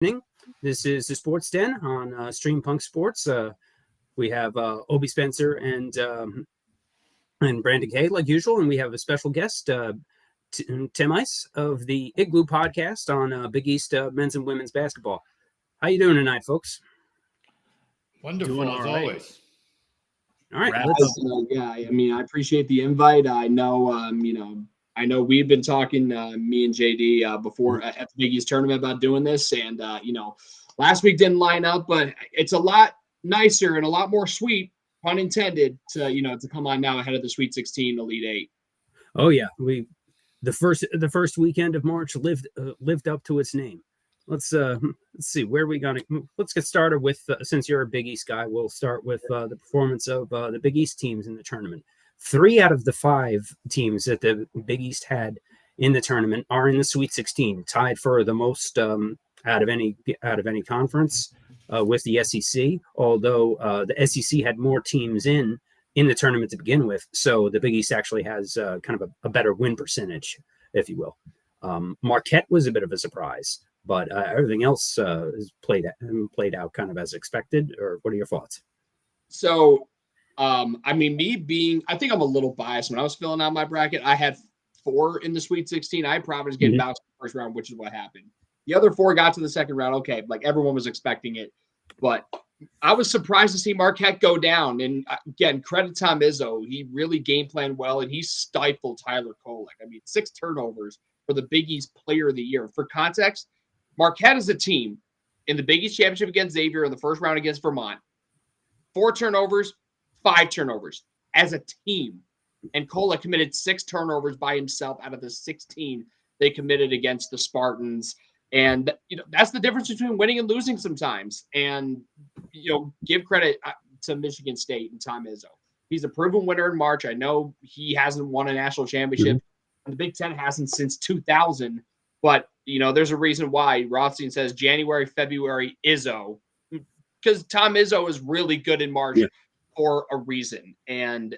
evening. This is the Sports Den on Stream Punk Sports. We have Obi Spencer and Brandon Kay, like usual, and we have a special guest, Tim Ice of the Igloo podcast on Big East men's and women's basketball. How you doing tonight, folks? Wonderful, doing as right. always. All right, yeah. I mean, I appreciate the invite. I know, I know we've been talking, me and JD, before at the Big East tournament about doing this, and last week didn't line up, but it's a lot nicer and a lot more sweet, pun intended, to come on now ahead of the Sweet 16 Elite Eight. Oh yeah, the first weekend of March lived up to its name. Let's see where we got it. Let's get started with since you're a Big East guy, we'll start with the performance of the Big East teams in the tournament. 3 out of the 5 teams that the Big East had in the tournament are in the Sweet 16, tied for the most out of any conference with the SEC. Although the SEC had more teams in the tournament to begin with, so the Big East actually has kind of a better win percentage, if you will. Marquette was a bit of a surprise. But everything else is played out kind of as expected. Or what are your thoughts? So, I think I'm a little biased. When I was filling out my bracket, I had 4 in the Sweet 16. I had Providence getting bounced in the first round, which is what happened. The other 4 got to the second round. Okay, like everyone was expecting it. But I was surprised to see Marquette go down. And again, credit Tom Izzo. He really game planned well, and he stifled Tyler Kolek. 6 turnovers for the Big East Player of the Year. For context, Marquette is a team in the Big East Championship against Xavier in the first round against Vermont. 4 turnovers, 5 turnovers as a team. And Kolek committed 6 turnovers by himself out of the 16 they committed against the Spartans. And, that's the difference between winning and losing sometimes. And, give credit to Michigan State and Tom Izzo. He's a proven winner in March. I know he hasn't won a national championship. And the Big Ten hasn't since 2000. But, there's a reason why Rothstein says January, February, Izzo, because Tom Izzo is really good in March for a reason. And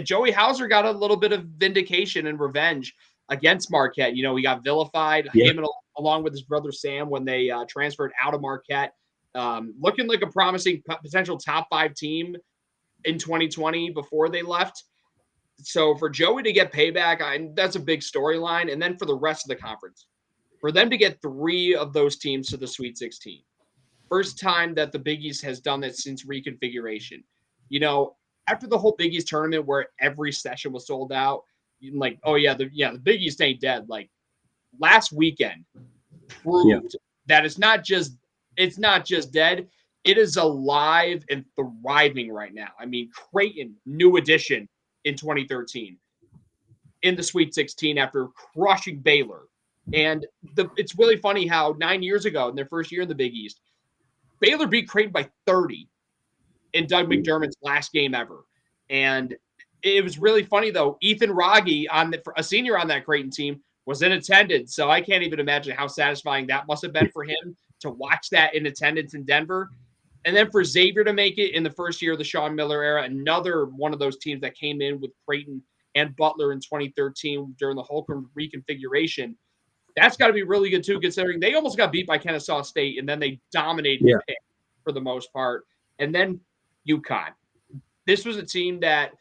Joey Hauser got a little bit of vindication and revenge against Marquette. He got vilified, him along with his brother Sam, when they transferred out of Marquette, looking like a promising potential top 5 team in 2020 before they left. So for Joey to get payback, that's a big storyline. And then for the rest of the conference, for them to get 3 of those teams to the Sweet 16. First time that the Big East has done that since reconfiguration. After the whole Big East tournament where every session was sold out, the Big East ain't dead. Like last weekend proved that it's not just dead. It is alive and thriving right now. Creighton, new addition in 2013 in the Sweet 16 after crushing Baylor. And it's really funny how 9 years ago in their first year in the Big East, Baylor beat Creighton by 30 in Doug McDermott's last game ever. And it was really funny, though. Ethan Rogge, a senior on that Creighton team, was in attendance. So I can't even imagine how satisfying that must have been for him to watch that in attendance in Denver. And then for Xavier to make it in the first year of the Sean Miller era, another one of those teams that came in with Creighton and Butler in 2013 during the Holcomb reconfiguration. That's got to be really good, too, considering they almost got beat by Kennesaw State, and then they dominated Pitt for the most part. And then UConn. This was a team that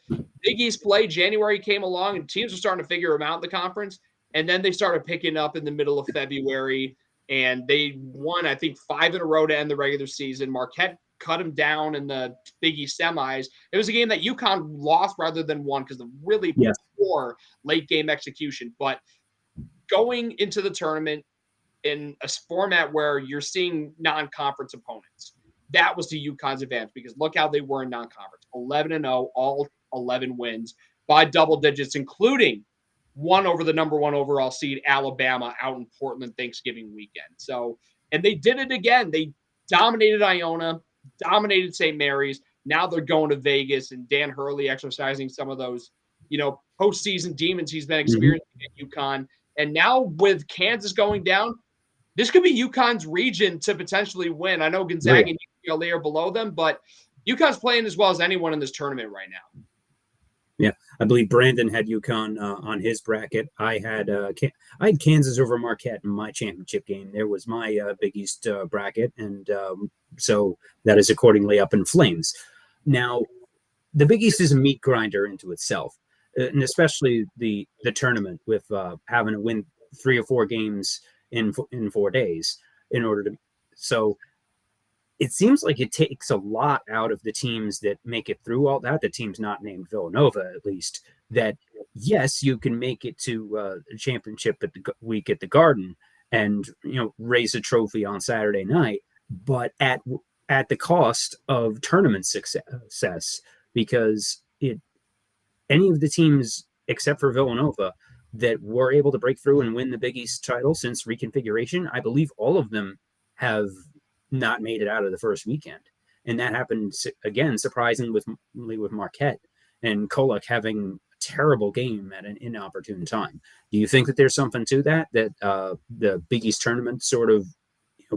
Big East play. January came along, and teams were starting to figure them out in the conference. And then they started picking up in the middle of February, and they won, I think, 5 in a row to end the regular season. Marquette cut them down in the Big East semis. It was a game that UConn lost rather than won because of really poor late-game execution. But going into the tournament in a format where you're seeing non-conference opponents, that was to UConn's advantage because look how they were in non-conference. 11-0, all 11 wins by double digits, including one over the number 1 overall seed, Alabama, out in Portland Thanksgiving weekend. So, and they did it again. They dominated Iona, dominated St. Mary's. Now they're going to Vegas, and Dan Hurley exercising some of those, postseason demons he's been experiencing at UConn. And now with Kansas going down, this could be UConn's region to potentially win. I know Gonzaga and UCLA are below them, but UConn's playing as well as anyone in this tournament right now. Yeah, I believe Brandon had UConn on his bracket. I had Kansas over Marquette in my championship game. There was my Big East bracket, and so that is accordingly up in flames. Now, the Big East is a meat grinder into itself, and especially the tournament with having to win 3 or 4 games in 4 days in order to. So it seems like it takes a lot out of the teams that make it through all that. The teams not named Villanova, at least, that yes, you can make it to the championship at the week at the Garden and raise a trophy on Saturday night, but at the cost of tournament success, because any of the teams except for Villanova that were able to break through and win the Big East title since reconfiguration, I believe all of them have not made it out of the first weekend. And that happened again, surprisingly with Marquette and Kolak having a terrible game at an inopportune time. Do you think that there's something to that the Big East tournament sort of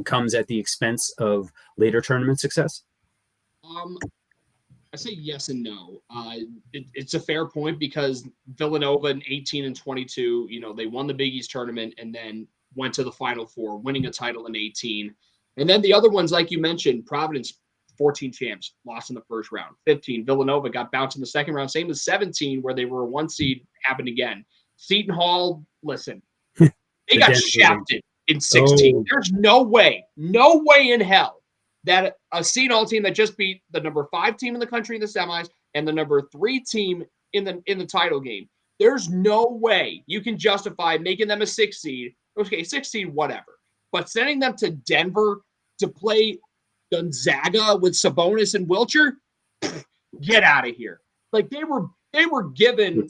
comes at the expense of later tournament success? I say yes and no. It's a fair point because Villanova in 18 and 22, they won the Big East tournament and then went to the Final Four, winning a title in 18. And then the other ones, like you mentioned, Providence, 14 champs, lost in the first round. 15, Villanova got bounced in the second round. Same as 17, where they were a 1 seed, happened again. Seton Hall, listen, they got shafted in 16. Oh. There's no way in hell that a Seton Hall team that just beat the number 5 team in the country in the semis and the number 3 team in the title game. There's no way you can justify making them a 6 seed. Okay, 6 seed, whatever. But sending them to Denver to play Gonzaga with Sabonis and Wilcher, get out of here. Like they were given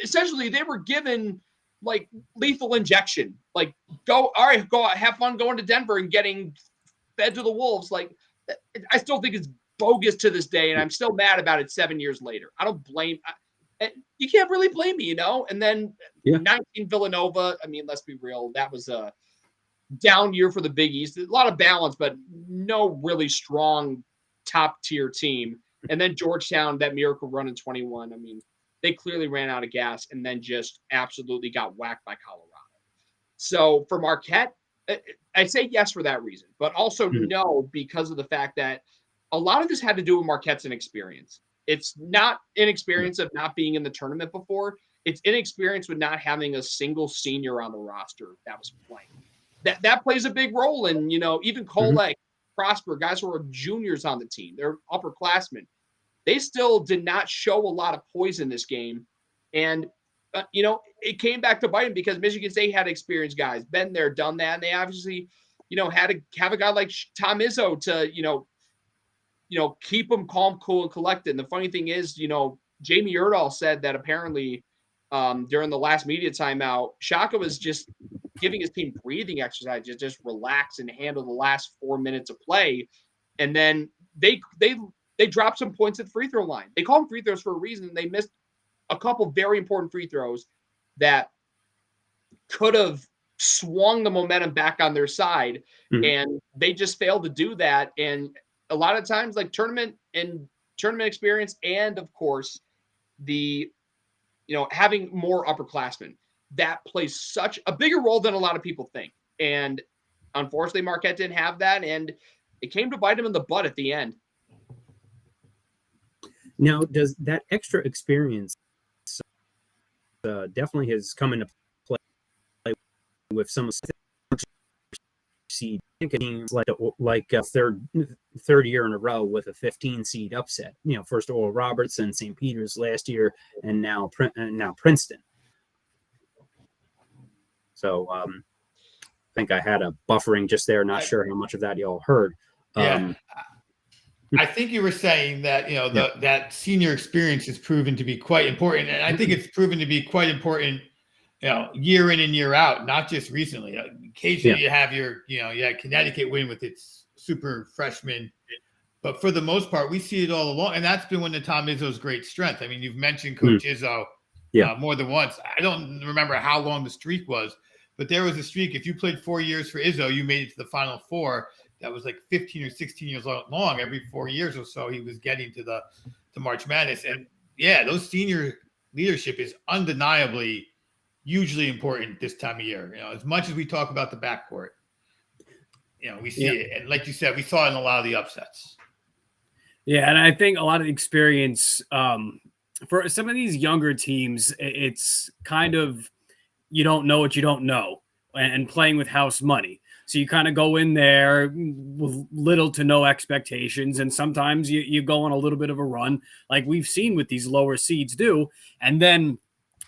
essentially they were given like lethal injection. Like go have fun going to Denver and getting fed to the wolves. Like I still think it's bogus to this day, and I'm still mad about it 7 years later. I don't blame. You can't really blame me, And then 19 Villanova. I mean, let's be real. That was a down year for the Big East. A lot of balance, but no really strong top tier team. And then Georgetown, that miracle run in 21. I mean, they clearly ran out of gas and then just absolutely got whacked by Colorado. So for Marquette, I say yes for that reason, but also no because of the fact that a lot of this had to do with Marquette's inexperience. It's not inexperience of not being in the tournament before. It's inexperience with not having a single senior on the roster that was playing. That plays a big role in, even Kolek, Prosper, guys who are juniors on the team, they're upperclassmen. They still did not show a lot of poise in this game. And, it came back to bite them because Michigan State had experienced guys, been there, done that. And they obviously, had to have a guy like Tom Izzo to, keep them calm, cool, and collected. And the funny thing is, Jamie Erdahl said that apparently during the last media timeout, Shaka was just giving his team breathing exercises, just relax and handle the last 4 minutes of play. And then they dropped some points at the free throw line. They call them free throws for a reason. They missed a couple very important free throws that could have swung the momentum back on their side. And they just failed to do that. And a lot of times, like tournament experience, and of course, the having more upperclassmen, that plays such a bigger role than a lot of people think. And unfortunately, Marquette didn't have that, and it came to bite him in the butt at the end. Now, does that extra experience definitely has come into play with some seed teams like a third year in a row with a 15 seed upset? First Oral Roberts and St. Peter's last year, and now Princeton. So I think I had a buffering just there. Not sure how much of that y'all heard. I think you were saying that that senior experience has proven to be quite important, and I think it's proven to be quite important, year in and year out, not just recently. Occasionally, you have you had Connecticut win with its super freshman, but for the most part, we see it all along, and that's been one of Tom Izzo's great strength. I mean, you've mentioned Coach Izzo more than once. I don't remember how long the streak was, but there was a streak. If you played 4 years for Izzo, you made it to the Final Four. That was like 15 or 16 years long. Every 4 years or so, he was getting to March Madness. And those senior leadership is undeniably hugely important this time of year. As much as we talk about the backcourt, we see it. And like you said, we saw it in a lot of the upsets. Yeah, and I think a lot of experience for some of these younger teams, it's kind of you don't know what you don't know, and playing with house money. So you kind of go in there with little to no expectations, and sometimes you go on a little bit of a run, like we've seen with these lower seeds do, and then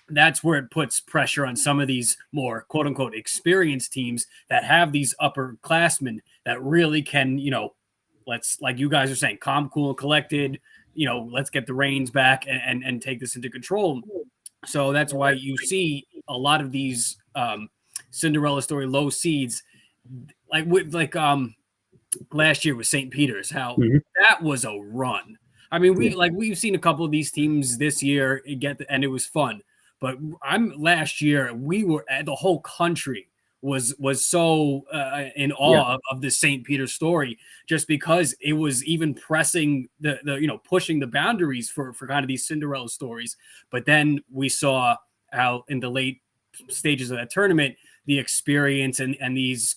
that's where it puts pressure on some of these more quote unquote experienced teams that have these upperclassmen that really can, let's, like you guys are saying, calm, cool, and collected, let's get the reins back and take this into control. So that's why you see a lot of these Cinderella story low seeds, like last year with St. Peter's, how that was a run. I mean, we've seen a couple of these teams this year and it was fun. But last year the whole country was so in awe of the St. Peter story, just because it was even pressing pushing the boundaries for kind of these Cinderella stories. But then we saw how in the late stages of that tournament, the experience and these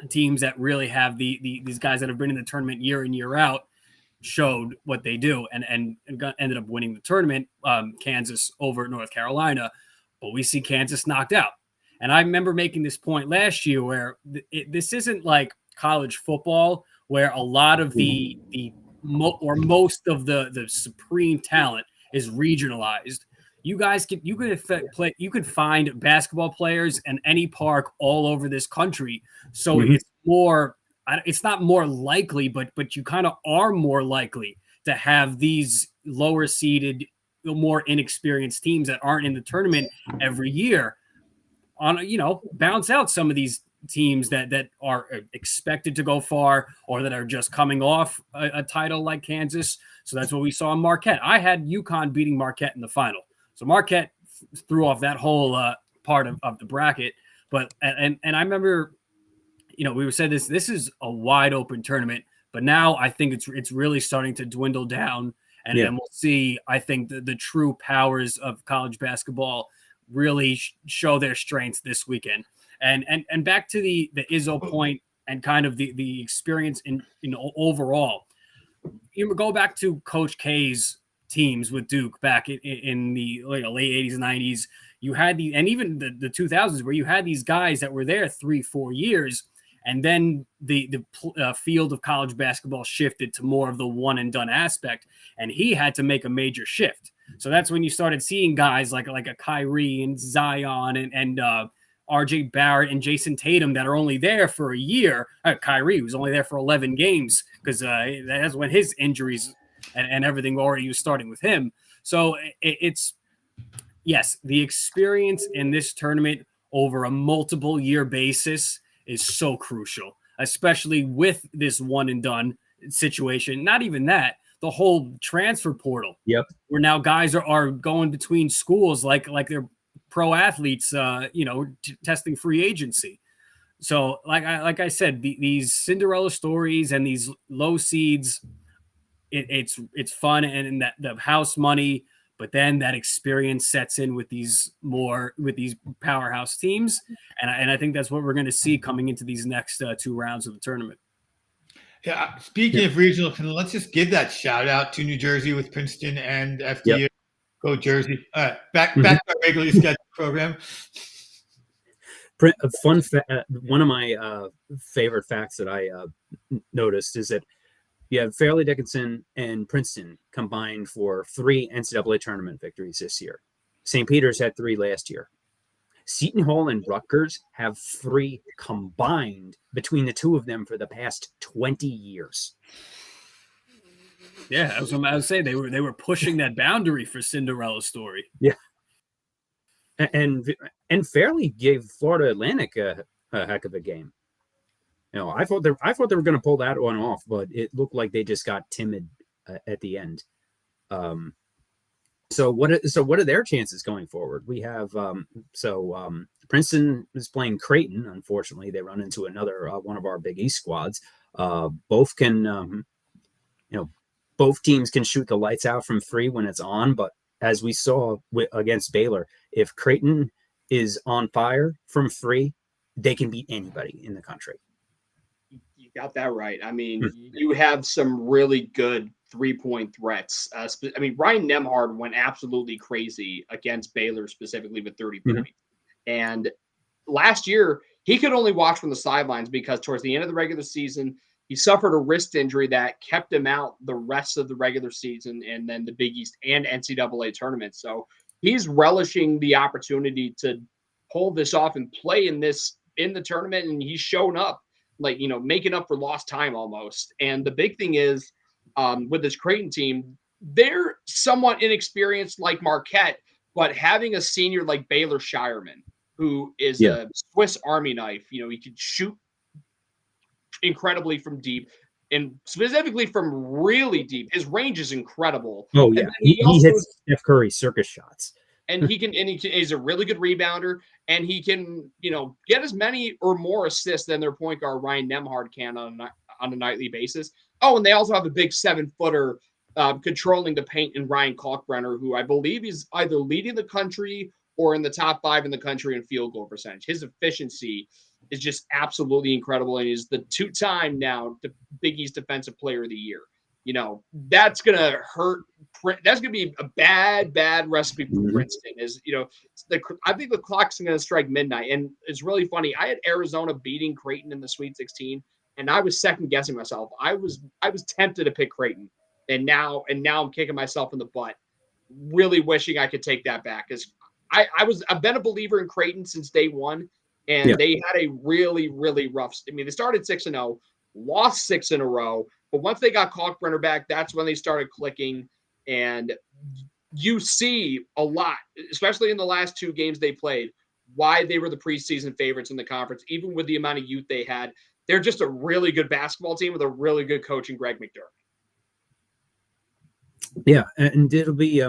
teams that really have these guys that have been in the tournament year in, year out showed what they do and ended up winning the tournament. Kansas over North Carolina, but we see Kansas knocked out. And I remember making this point last year where this isn't like college football where a lot of most of the supreme talent is regionalized. You could find basketball players in any park all over this country. So it's not more likely, but you kind of are more likely to have these lower seeded, more inexperienced teams that aren't in the tournament every year bounce out some of these teams that are expected to go far or that are just coming off a title like Kansas. So that's what we saw in Marquette. I had UConn beating Marquette in the final. So Marquette threw off that whole part of the bracket. But I remember, we said this is a wide open tournament, but now I think it's really starting to dwindle down, and we'll see. I think the true powers of college basketball really show their strengths this weekend. And back to the Izzo point and kind of the experience in overall. You go back to Coach K's teams with Duke back in the late 80s and 90s. You had and even the 2000s where you had these guys that were there 3-4 years. And then the field of college basketball shifted to more of the one and done aspect, and he had to make a major shift. So that's when you started seeing guys like a Kyrie and Zion and R.J. Barrett and Jason Tatum that are only there for a year. Kyrie was only there for 11 games because that's when his injuries and everything already was starting with him. So it's the experience in this tournament over a multiple year basis is so crucial, especially with this one and done situation. Not even that, the whole transfer portal. Yep. Where now guys are going between schools like they're pro athletes, testing free agency. So like I said, these Cinderella stories and these low seeds, it's fun and that the house money. But then that experience sets in with these powerhouse teams, and I think that's what we're going to see coming into these next 2 rounds of the tournament. Yeah. Speaking of regional, let's just give that shout out to New Jersey with Princeton and FDU. Yep. Go Jersey! Back to our regularly scheduled program. One of my favorite facts that I noticed is that you have Fairleigh Dickinson and Princeton combined for 3 NCAA tournament victories this year. St. Peter's had 3 last year. Seton Hall and Rutgers have 3 combined between the 2 of them for the past 20 years. Yeah, that was what I was saying. They were pushing that boundary for Cinderella's story. Yeah, and Fairleigh gave Florida Atlantic a heck of a game. I thought they were going to pull that one off, but it looked like they just got timid at the end. So what are their chances going forward? We have Princeton is playing Creighton. Unfortunately, they run into another one of our Big East squads. Both can both teams can shoot the lights out from 3 when it's on, but as we saw against Baylor, if Creighton is on fire from 3, they can beat anybody in the country. You got that right. I mean, you have some really good 3-point threats. Ryan Nembhard went absolutely crazy against Baylor, specifically with 30 points. And last year, he could only watch from the sidelines because towards the end of the regular season, he suffered a wrist injury that kept him out the rest of the regular season and then the Big East and NCAA tournament. So he's relishing the opportunity to pull this off and play in the tournament, and he's shown up, making up for lost time almost. And the big thing is, with this Creighton team, they're somewhat inexperienced like Marquette, but having a senior like Baylor Shireman, who is a Swiss Army knife, he can shoot incredibly from deep, and specifically from really deep. His range is incredible. Oh yeah, he hits Steph Curry circus shots. And he's a really good rebounder, and he can, get as many or more assists than their point guard Ryan Nembhard can on a nightly basis. Oh, and they also have a big 7-footer controlling the paint in Ryan Kalkbrenner, who I believe is either leading the country or in the top 5 in the country in field goal percentage. His efficiency is just absolutely incredible, and he's the 2-time now the Big East Defensive Player of the Year. That's going to hurt. That's going to be a bad recipe for Princeton. I think the clock's going to strike midnight. And it's really funny. I had Arizona beating Creighton in the Sweet 16, and I was second guessing myself. I was tempted to pick Creighton, and now I'm kicking myself in the butt, really wishing I could take that back. Because I've been a believer in Creighton since day one, and they had a really, really rough. They started 6-0, lost 6 in a row. But once they got Kalkbrenner back, that's when they started clicking. And you see a lot, especially in the last 2 games they played, why they were the preseason favorites in the conference, even with the amount of youth they had. They're just a really good basketball team with a really good coach in Greg McDermott. Yeah, and it'll be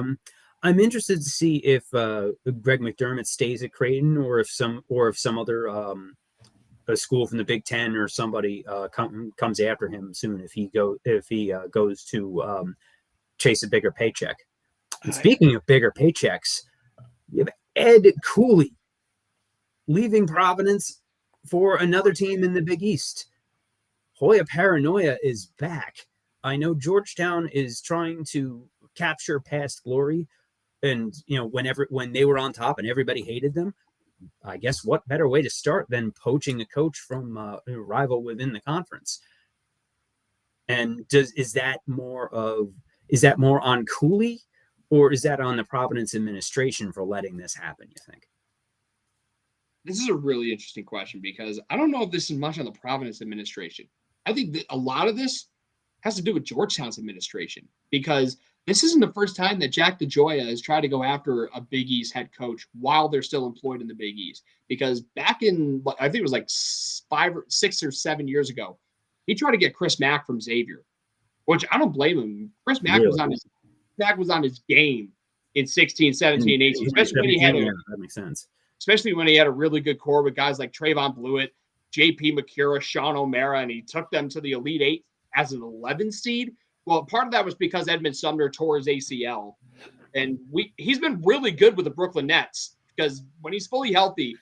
I'm interested to see if Greg McDermott stays at Creighton or if some other a school from the Big Ten or somebody comes after him soon if he goes to chase a bigger paycheck. And speaking of bigger paychecks, you have Ed Cooley leaving Providence for another team in the Big East. Hoya Paranoia is back. I know Georgetown is trying to capture past glory, and when they were on top and everybody hated them. I guess what better way to start than poaching a coach from a rival within the conference? And is that more on Cooley, or is that on the Providence administration for letting this happen, you think? This is a really interesting question because I don't know if this is much on the Providence administration. I think that a lot of this has to do with Georgetown's administration, because this isn't the first time that Jack DeGioia has tried to go after a Big East head coach while they're still employed in the Big East. Because back in, I think it was like 6 or 7 years ago, he tried to get Chris Mack from Xavier, which I don't blame him. Chris Mack was on his game in 16, 17, 18, especially when he had that makes sense. Especially when he had a really good core with guys like Trayvon Blewett, JP McCura, Sean O'Mara, and he took them to the Elite Eight as an 11 seed. Well, part of that was because Edmund Sumner tore his ACL, and he's been really good with the Brooklyn Nets because when he's fully healthy,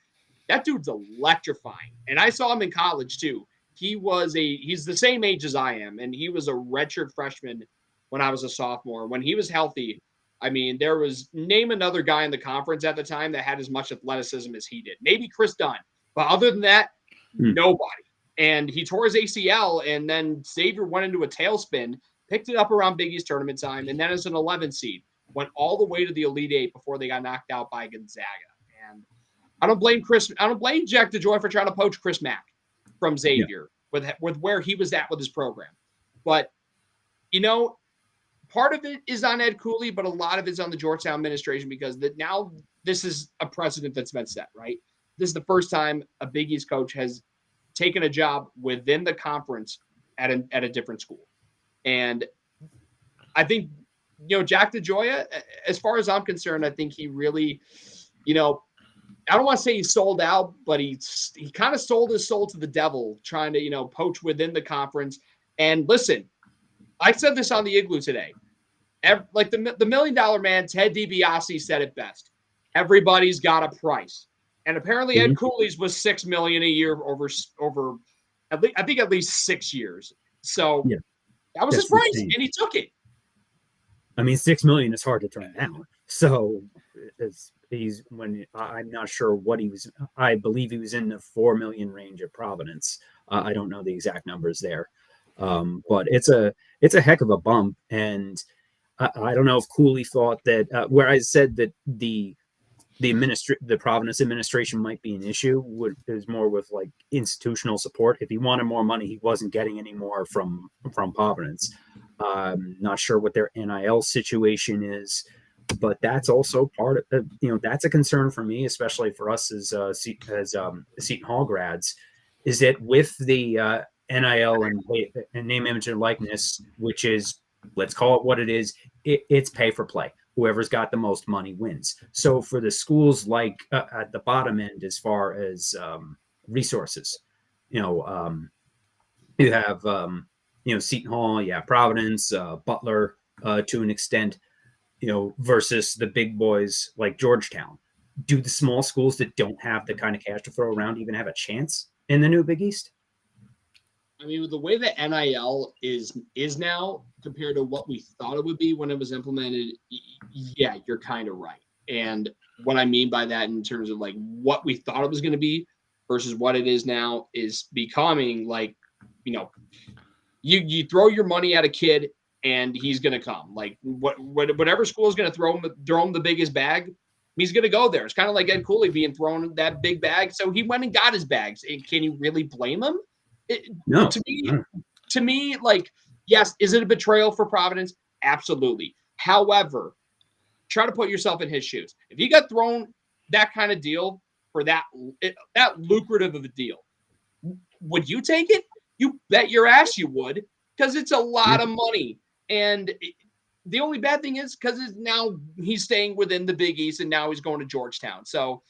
that dude's electrifying. And I saw him in college too. He's the same age as I am, and he was a redshirt freshman when I was a sophomore. When he was healthy, there was name another guy in the conference at the time that had as much athleticism as he did. Maybe Chris Dunn, but other than that, nobody. And he tore his ACL, and then Xavier went into a tailspin, picked it up around Big East tournament time, and then as an 11 seed, went all the way to the Elite Eight before they got knocked out by Gonzaga. And I don't blame Jack DeGioia for trying to poach Chris Mack from Xavier with where he was at with his program. But, part of it is on Ed Cooley, but a lot of it's on the Georgetown administration because now this is a precedent that's been set, right? This is the first time a Big East coach has taken a job within the conference at a different school. And I think, Jack DeGioia, as far as I'm concerned, I think he really, I don't want to say he sold out, but he kind of sold his soul to the devil trying to, poach within the conference. And listen, I said this on the Igloo today. Like the $1 Million Man, Ted DiBiase said it best. Everybody's got a price, and apparently Ed Cooley's was $6 million a year over at least 6 years. So that was his price, insane. And he took it. I mean, $6 million is hard to turn down. So I'm not sure what he was. I believe he was in the $4 million range at Providence. I don't know the exact numbers there, but it's a heck of a bump. And I don't know if Cooley thought that where I said that the Providence administration might be an issue is more with like institutional support. If he wanted more money, he wasn't getting any more from Providence. Not sure what their NIL situation is, but that's also part of that's a concern for me, especially for us as Seton Hall grads, is that with the NIL and name, image, and likeness, which is, let's call it what it is, it's pay for play. Whoever's got the most money wins. So for the schools like at the bottom end, as far as resources, you have Seton Hall, Providence, Butler to an extent, versus the big boys like Georgetown. Do the small schools that don't have the kind of cash to throw around even have a chance in the new Big East? I mean, the way that NIL is now compared to what we thought it would be when it was implemented, yeah, you're kind of right. And what I mean by that in terms of like what we thought it was going to be versus what it is now is becoming like, you throw your money at a kid and he's going to come. Like whatever school is going to throw him the biggest bag, he's going to go there. It's kind of like Ed Cooley being thrown that big bag. So he went and got his bags. Can you really blame him? No. To me, like, yes, is it a betrayal for Providence? Absolutely. However, try to put yourself in his shoes. If you got thrown that kind of deal for that lucrative of a deal, would you take it? You bet your ass you would, because it's a lot of money. And the only bad thing is because now he's staying within the Big East and now he's going to Georgetown. So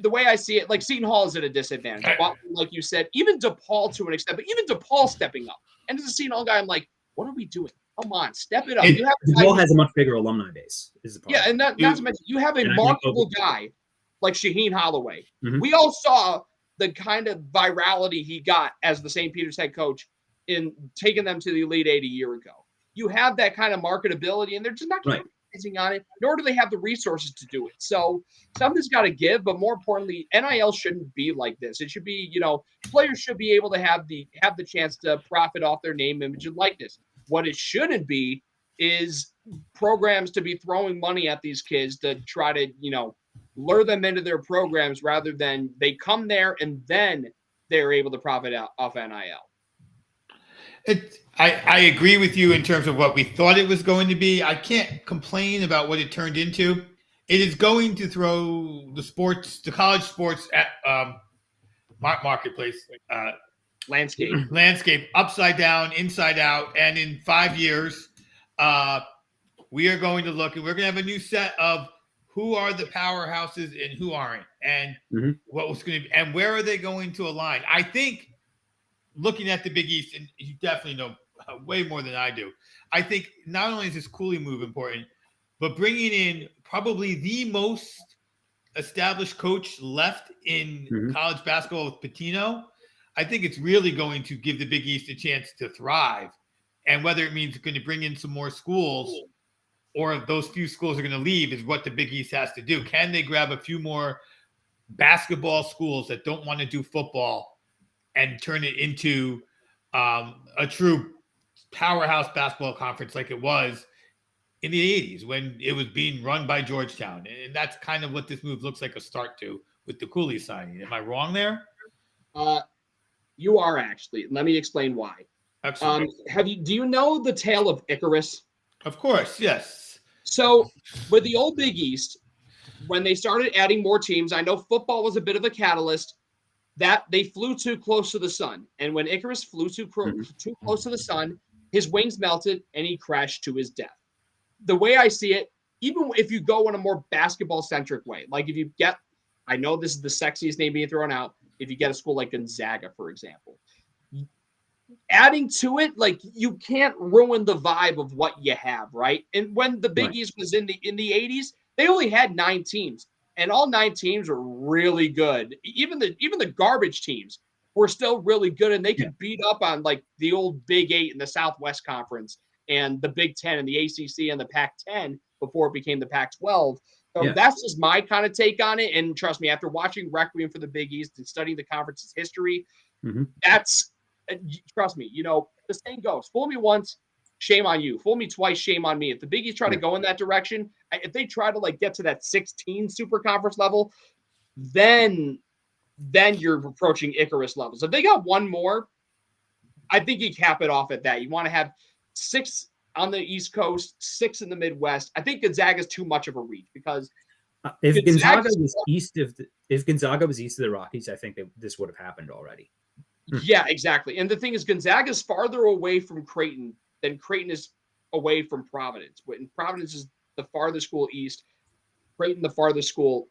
the way I see it, like Seton Hall is at a disadvantage. But like you said, even DePaul to an extent, but even DePaul stepping up. And as a Seton Hall guy, I'm like, what are we doing? Come on, step it up. DePaul has a much bigger alumni base. Is the problem. Yeah, and not to mention, you have a marketable guy like Shaheen Holloway. We all saw the kind of virality he got as the St. Peter's head coach in taking them to the Elite Eight a year ago. You have that kind of marketability, and they're just not capitalizing on it, nor do they have the resources to do it. So something's got to give, but more importantly, NIL shouldn't be like this. It should be, players should be able to have the chance to profit off their name, image, and likeness. What it shouldn't be is programs to be throwing money at these kids to try to, lure them into their programs rather than they come there and then they're able to profit off NIL. I agree with you in terms of what we thought it was going to be. I can't complain about what it turned into. It is going to throw the college sports at marketplace landscape upside down, inside out, and in 5 years, we are going to look and we're going to have a new set of who are the powerhouses and who aren't, and what was going to be, and where are they going to align. I think looking at the Big East, and you definitely know way more than I do, I think not only is this Cooley move important, but bringing in probably the most established coach left in college basketball with Pitino, I think it's really going to give the Big East a chance to thrive. And whether it means going to bring in some more schools or if those few schools are going to leave is what the Big East has to do. Can they grab a few more basketball schools that don't want to do football and turn it into a true powerhouse basketball conference like it was in the 80s when it was being run by Georgetown? And that's kind of what this move looks like a start to with the Cooley signing. Am I wrong there? You are actually. Let me explain why. Do you know the tale of Icarus? Of course, yes. So with the old Big East, when they started adding more teams, I know football was a bit of a catalyst, that they flew too close to the sun. And when Icarus flew too close to the sun, his wings melted and he crashed to his death. The way I see it, even if you go in a more basketball-centric way, like if you get, I know this is the sexiest name being thrown out, if you get a school like Gonzaga, for example, adding to it, like you can't ruin the vibe of what you have, right? And when the Big East was in the 80s, they only had 9 teams, and all 9 teams were really good. Even the garbage teams were still really good, and they could beat up on like the old Big 8 in the Southwest Conference and the Big 10 and the ACC and the Pac-10 before it became the Pac-12. So that's just my kind of take on it. And trust me, after watching Requiem for the Big East and studying the conference's history, that's trust me, the saying goes, fool me once, shame on you. Fool me twice, shame on me. If the Big East try to go in that direction, if they try to like get to that 16 super conference level, then you're approaching Icarus levels. If they got one more, I think you cap it off at that. You want to have 6 on the East Coast, 6 in the Midwest. I think Gonzaga's too much of a reach because if Gonzaga was east of the Rockies, I think this would have happened already. Yeah, exactly. And the thing is, Gonzaga is farther away from Creighton than Creighton is away from Providence. And Providence is the farthest school east, Creighton the farthest school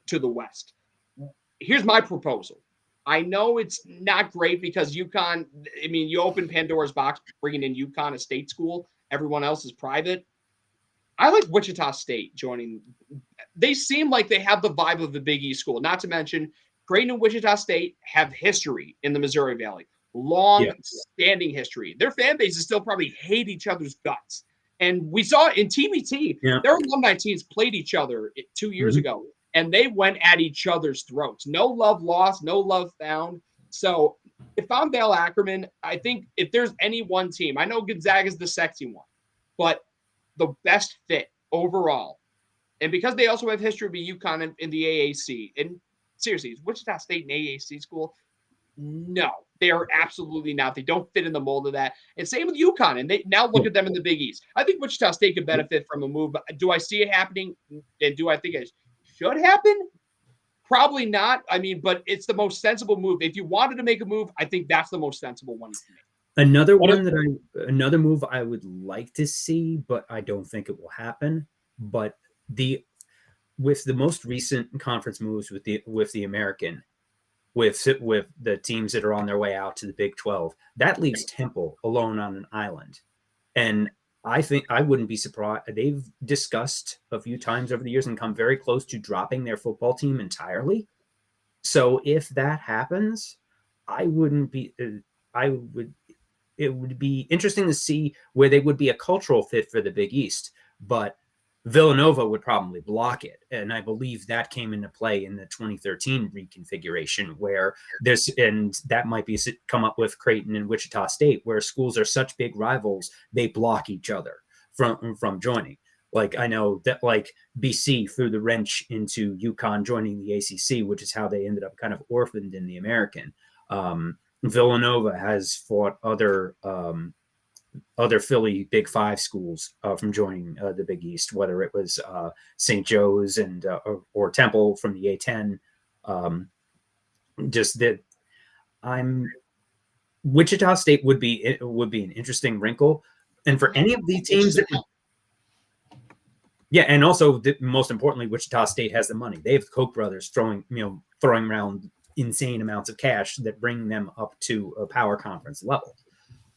to the west. Here's my proposal. I know it's not great because UConn, I mean, you open Pandora's box bringing in UConn, a state school. Everyone else is private. I like Wichita State joining. They seem like they have the vibe of the Big East school, not to mention Creighton and Wichita State have history in the Missouri Valley, long-standing history. Their fan bases still probably hate each other's guts. And we saw in TBT, their alumni teams played each other 2 years ago, and they went at each other's throats. No love lost, no love found. So if I'm Dale Ackerman, I think if there's any one team, I know Gonzaga's the sexy one, but the best fit overall, and because they also have history with UConn in the AAC, and seriously, is Wichita State an AAC school? No, they are absolutely not. They don't fit in the mold of that. And same with UConn. And they now look at them in the Big East. I think Wichita State could benefit from a move. Do I see it happening? And do I think it should happen? Probably not. I mean, but it's the most sensible move. If you wanted to make a move, I think that's the most sensible one to make. Another move I would like to see, but I don't think it will happen. But with the most recent conference moves with the American, with the teams that are on their way out to the Big 12, that leaves Temple alone on an island. And I think I wouldn't be surprised. They've discussed a few times over the years and come very close to dropping their football team entirely. So if that happens, it would be interesting to see where they would be a cultural fit for the Big East, but Villanova would probably block it. And I believe that came into play in the 2013 reconfiguration where that might be come up with Creighton and Wichita State, where schools are such big rivals, they block each other from joining. Like I know that like BC threw the wrench into UConn joining the ACC, which is how they ended up kind of orphaned in the American. Villanova has fought other Philly Big Five schools from joining the Big East, whether it was St. Joe's and or Temple from the A10. Wichita State would be an interesting wrinkle, and for any of the teams that. Yeah, and also most importantly, Wichita State has the money. They have the Koch brothers throwing around insane amounts of cash that bring them up to a power conference level.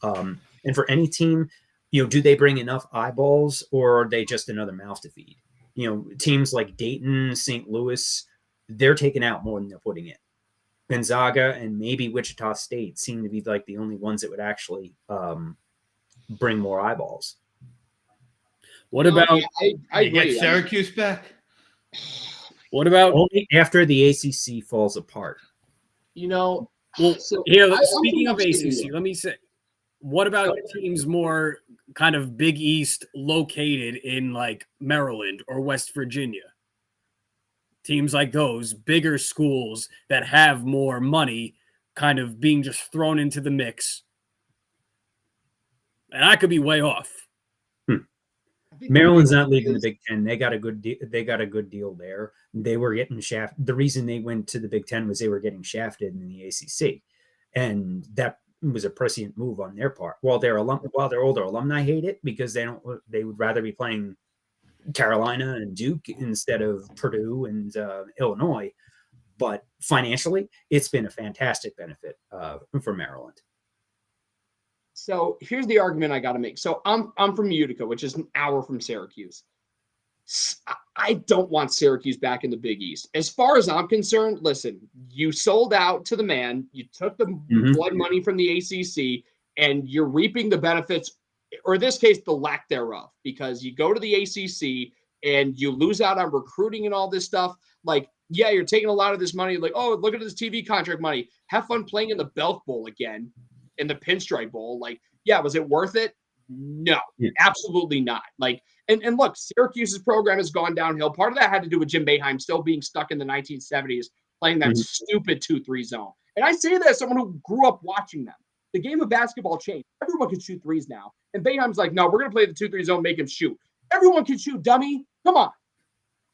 And for any team, do they bring enough eyeballs, or are they just another mouth to feed? Teams like Dayton, St. Louis, they're taking out more than they're putting in. Gonzaga and maybe Wichita State seem to be like the only ones that would actually bring more eyeballs. What about I you get Syracuse back? What about only after the ACC falls apart? Well, speaking of ACC, let me say, what about teams more kind of Big East located in like Maryland or West Virginia? Teams like those bigger schools that have more money kind of being just thrown into the mix. And I could be way off. Maryland's not leaving the Big Ten. They got a good deal there. They were getting shafted. The reason they went to the Big Ten was they were getting shafted in the ACC, and that was a prescient move on their part. While their older alumni hate it because they would rather be playing Carolina and Duke instead of Purdue and Illinois. But financially, it's been a fantastic benefit for Maryland. So here's the argument I got to make. So I'm from Utica, which is an hour from Syracuse. I don't want Syracuse back in the Big East. As far as I'm concerned, listen, you sold out to the man, you took the blood money from the ACC, and you're reaping the benefits, or in this case, the lack thereof, because you go to the ACC and you lose out on recruiting and all this stuff. Like, yeah, you're taking a lot of this money. Like, oh, look at this TV contract money. Have fun playing in the Belk Bowl again, in the Pinstripe Bowl. Like, yeah, was it worth it? No, absolutely not. Like, and look, Syracuse's program has gone downhill. Part of that had to do with Jim Boeheim still being stuck in the 1970s, playing that stupid 2-3 zone. And I say that as someone who grew up watching them. The game of basketball changed. Everyone can shoot threes now. And Boeheim's like, no, we're going to play the 2-3 zone, make him shoot. Everyone can shoot, dummy. Come on.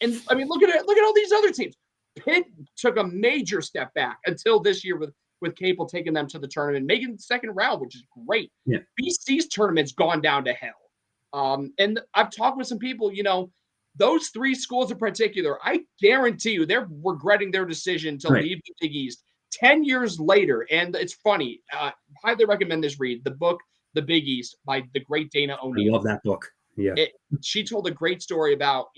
And I mean, look at it. Look at all these other teams. Pitt took a major step back until this year with Capel taking them to the tournament, making the second round, which is great. Yeah. BC's tournament's gone down to hell. And I've talked with some people, those three schools in particular, I guarantee you they're regretting their decision to leave the Big East 10 years later. And it's funny. Highly recommend this read, the book, The Big East by the great Dana O'Neill. I love that book. Yeah. She told a great story about,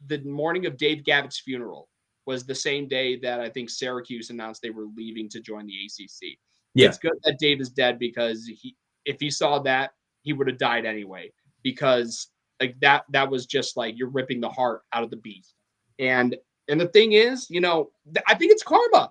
the morning of Dave Gavitt's funeral was the same day that I think Syracuse announced they were leaving to join the ACC. Yeah. It's good that Dave is dead because if he saw that, he would have died anyway, because like that was just like you're ripping the heart out of the beast. And the thing is, I think it's karma,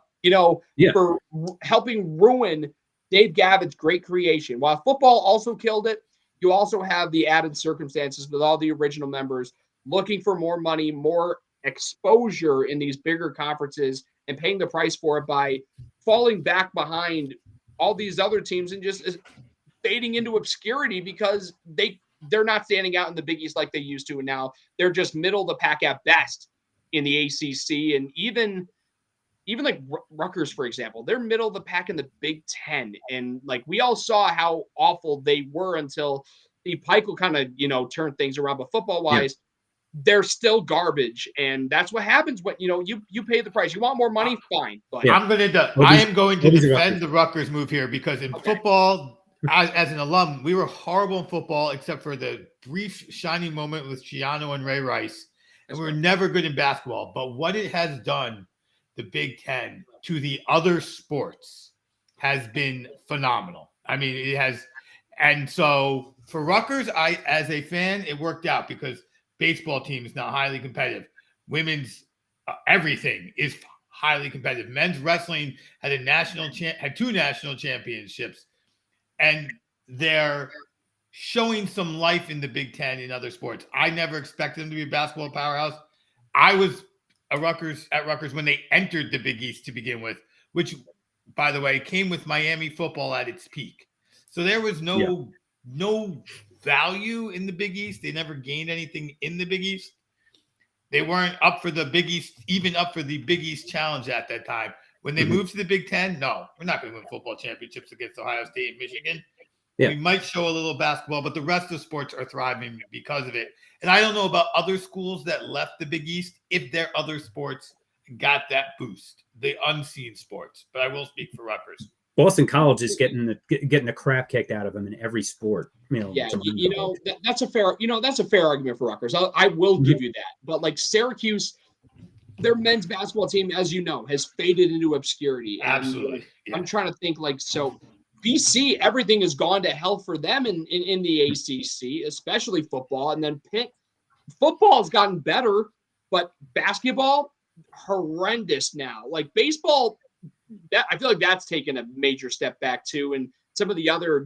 for helping ruin Dave Gavitt's great creation. While football also killed it, you also have the added circumstances with all the original members looking for more money, more exposure in these bigger conferences, and paying the price for it by falling back behind all these other teams and just fading into obscurity because they're not standing out in the Big East like they used to, and now they're just middle of the pack at best in the ACC. And even like Rutgers, for example, they're middle of the pack in the Big Ten, and like we all saw how awful they were until the Peichel kind of turned things around. But football wise, they're still garbage, and that's what happens when you pay the price. You want more money, fine. But I am going to defend the Rutgers move here because in football, as an alum, we were horrible in football except for the brief shining moment with Schiano and Ray Rice, and we were never good in basketball. But what it has done, the Big Ten, to the other sports has been phenomenal. I mean, it has, and so for Rutgers, as a fan, it worked out because baseball team is now highly competitive. Women's everything is highly competitive. Men's wrestling had had 2 national championships, and they're showing some life in the Big Ten in other sports. I never expected them to be a basketball powerhouse. I was at Rutgers when they entered the Big East to begin with, which, by the way, came with Miami football at its peak. So there was no value in the Big East. They never gained anything in the Big East. They weren't up for the Big East, even up for the Big East challenge at that time. When they moved to the Big Ten, no, we're not going to win football championships against Ohio State and Michigan. Yeah. We might show a little basketball, but the rest of sports are thriving because of it. And I don't know about other schools that left the Big East, if their other sports got that boost, the unseen sports. But I will speak for Rutgers. Boston College is getting the crap kicked out of them in every sport. That's a fair argument for Rutgers. I will give you that. But like Syracuse, their men's basketball team, as you know, has faded into obscurity. Absolutely. Yeah. I'm trying to think so BC, everything has gone to hell for them in the ACC, especially football. And then Pitt, football has gotten better, but basketball, horrendous now. Like baseball, I feel like that's taken a major step back too. And some of the other,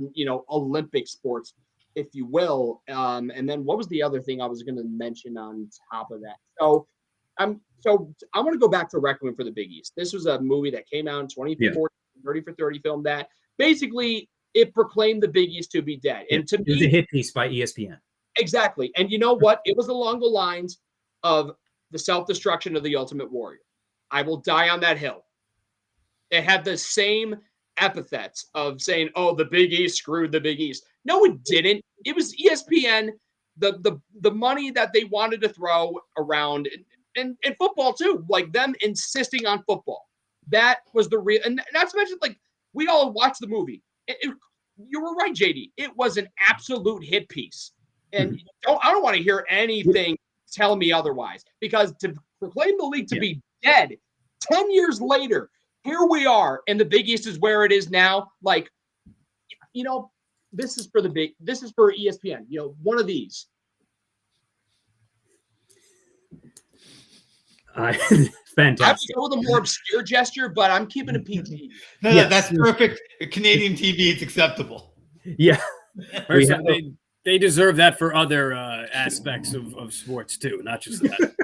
Olympic sports, if you will. And then what was the other thing I was going to mention on top of that? So I want to go back to Requiem for the Big East. This was a movie that came out in 2014, 30 for 30 film that basically it proclaimed the Big East to be dead. And to me, it was a hit piece by ESPN. Exactly. And you know what? It was along the lines of the self-destruction of the Ultimate Warrior. I will die on that hill. It had the same epithets of saying, oh, the Big East screwed the Big East. No, it didn't. It was ESPN, the money that they wanted to throw around and football too, like them insisting on football. That was the real, and not to mention, like, we all watched the movie. you were right, JD. It was an absolute hit piece. And I don't want to hear anything tell me otherwise, because to proclaim the league to be dead 10 years later, here we are, and the Big East is where it is now. Like, this is for ESPN, one of these. Fantastic. I would go with a more obscure gesture, but I'm keeping it PG. No, that's perfect. Canadian TV, it's acceptable. Yeah. They deserve that for other aspects of sports too, not just that.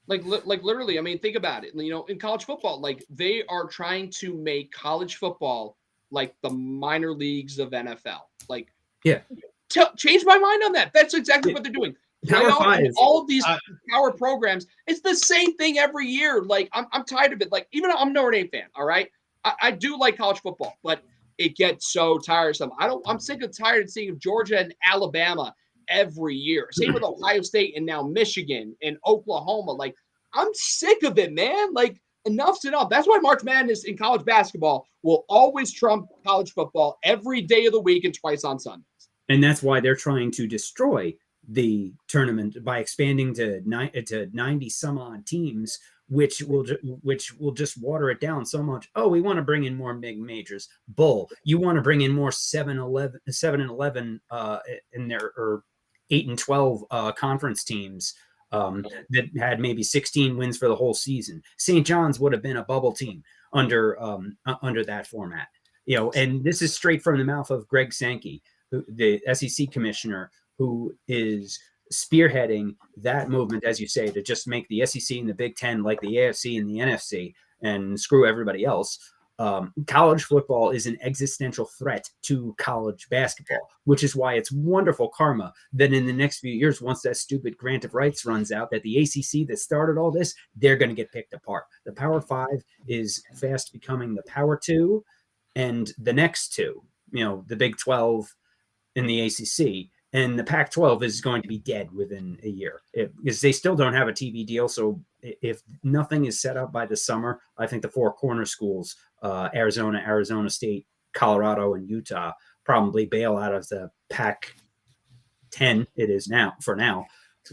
Like literally, I mean, think about it. In college football, like they are trying to make college football like the minor leagues of NFL. Like, change my mind on that. That's exactly what they're doing. Power Five. All of these power programs, it's the same thing every year. Like, I'm tired of it. Like, even I'm a Notre Dame fan, all right? I do like college football, but it gets so tiresome. I'm sick and tired of seeing Georgia and Alabama every year. Same with Ohio State and now Michigan and Oklahoma. Like, I'm sick of it, man. Like, enough's enough. That's why March Madness in college basketball will always trump college football every day of the week and twice on Sundays. And that's why they're trying to destroy the tournament by expanding to 90 some odd teams, which will just water it down so much. Oh, we want to bring in more big majors. Bull. You want to bring in more 7-11 in there, or 8-12 conference teams that had maybe 16 wins for the whole season. St. John's would have been a bubble team under that format. And this is straight from the mouth of Greg Sankey, the SEC commissioner, who is spearheading that movement, as you say, to just make the SEC and the Big Ten like the AFC and the NFC and screw everybody else. College football is an existential threat to college basketball, which is why it's wonderful karma that in the next few years, once that stupid grant of rights runs out, that the ACC that started all this, they're going to get picked apart. The Power Five is fast becoming the Power Two, and the next two, the Big 12 and the ACC. And the Pac-12 is going to be dead within a year because they still don't have a TV deal. So if nothing is set up by the summer, I think the four corner schools, Arizona, Arizona State, Colorado, and Utah, probably bail out of the Pac-10. It is now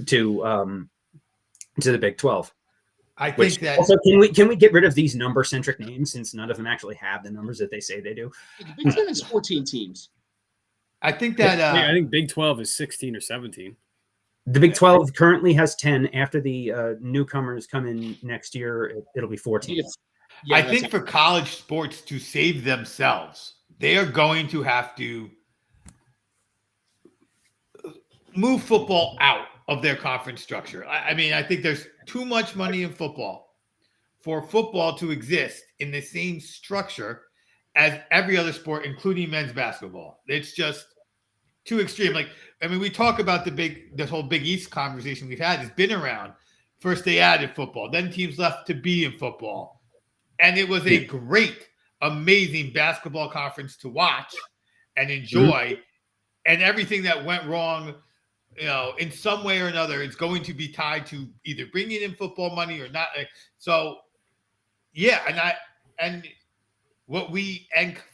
to the Big 12. I think that also, can we get rid of these number-centric names since none of them actually have the numbers that they say they do? The Big 10 is 14 teams. I think that I think Big 12 is 16 or 17. The Big 12 currently has 10. After the newcomers come in next year, it'll be 14. I think for college sports to save themselves, they are going to have to move football out of their conference structure. I mean, I think there's too much money in football for football to exist in the same structure as every other sport, including men's basketball. It's just too extreme. Like, I mean, we talk about this whole Big East conversation we've had. It's been around. First they added football, then teams left to be in football. And it was a great, amazing basketball conference to watch and enjoy. And everything that went wrong, in some way or another, it's going to be tied to either bringing in football money or not. So, yeah, and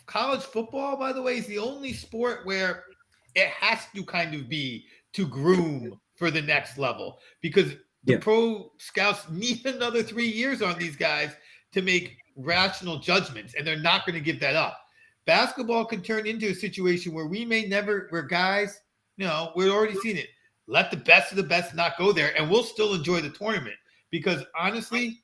college football, by the way, is the only sport where it has to kind of be to groom for the next level, because the pro scouts need another 3 years on these guys to make rational judgments, and they're not going to give that up. Basketball can turn into a situation where where guys, we've already seen it. Let the best of the best not go there, and we'll still enjoy the tournament, because honestly,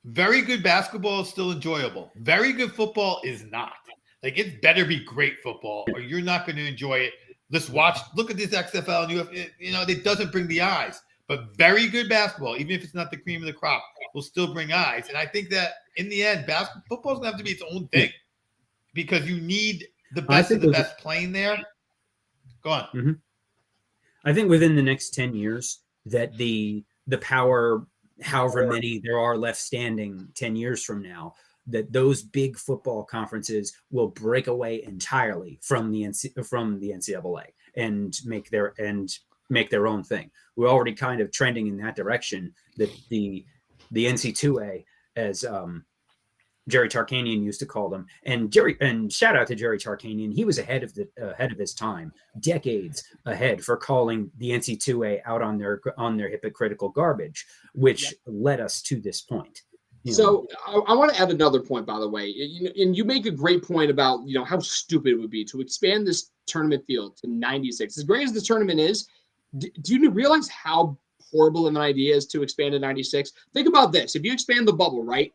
very good basketball is still enjoyable. Very good football is not. Like, it better be great football, or you're not going to enjoy it. Look at this XFL and UF. It doesn't bring the eyes. But very good basketball, even if it's not the cream of the crop, will still bring eyes. And I think that in the end, football is going to have to be its own thing, because you need the best of the best playing there. Go on. Mm-hmm. I think within the next 10 years that the power, however many there are left standing 10 years from now, that those big football conferences will break away entirely from the NCAA and make their own thing. We're already kind of trending in that direction, that the NC2A, as Jerry Tarkanian used to call them. And shout out to Jerry Tarkanian. He was ahead of his time, decades ahead, for calling the NC2A out on their hypocritical garbage, which led us to this point. So I want to add another point, by the way, and you make a great point about, how stupid it would be to expand this tournament field to 96. As great as the tournament is, do you realize how horrible of an idea is to expand to 96? Think about this. If you expand the bubble, right?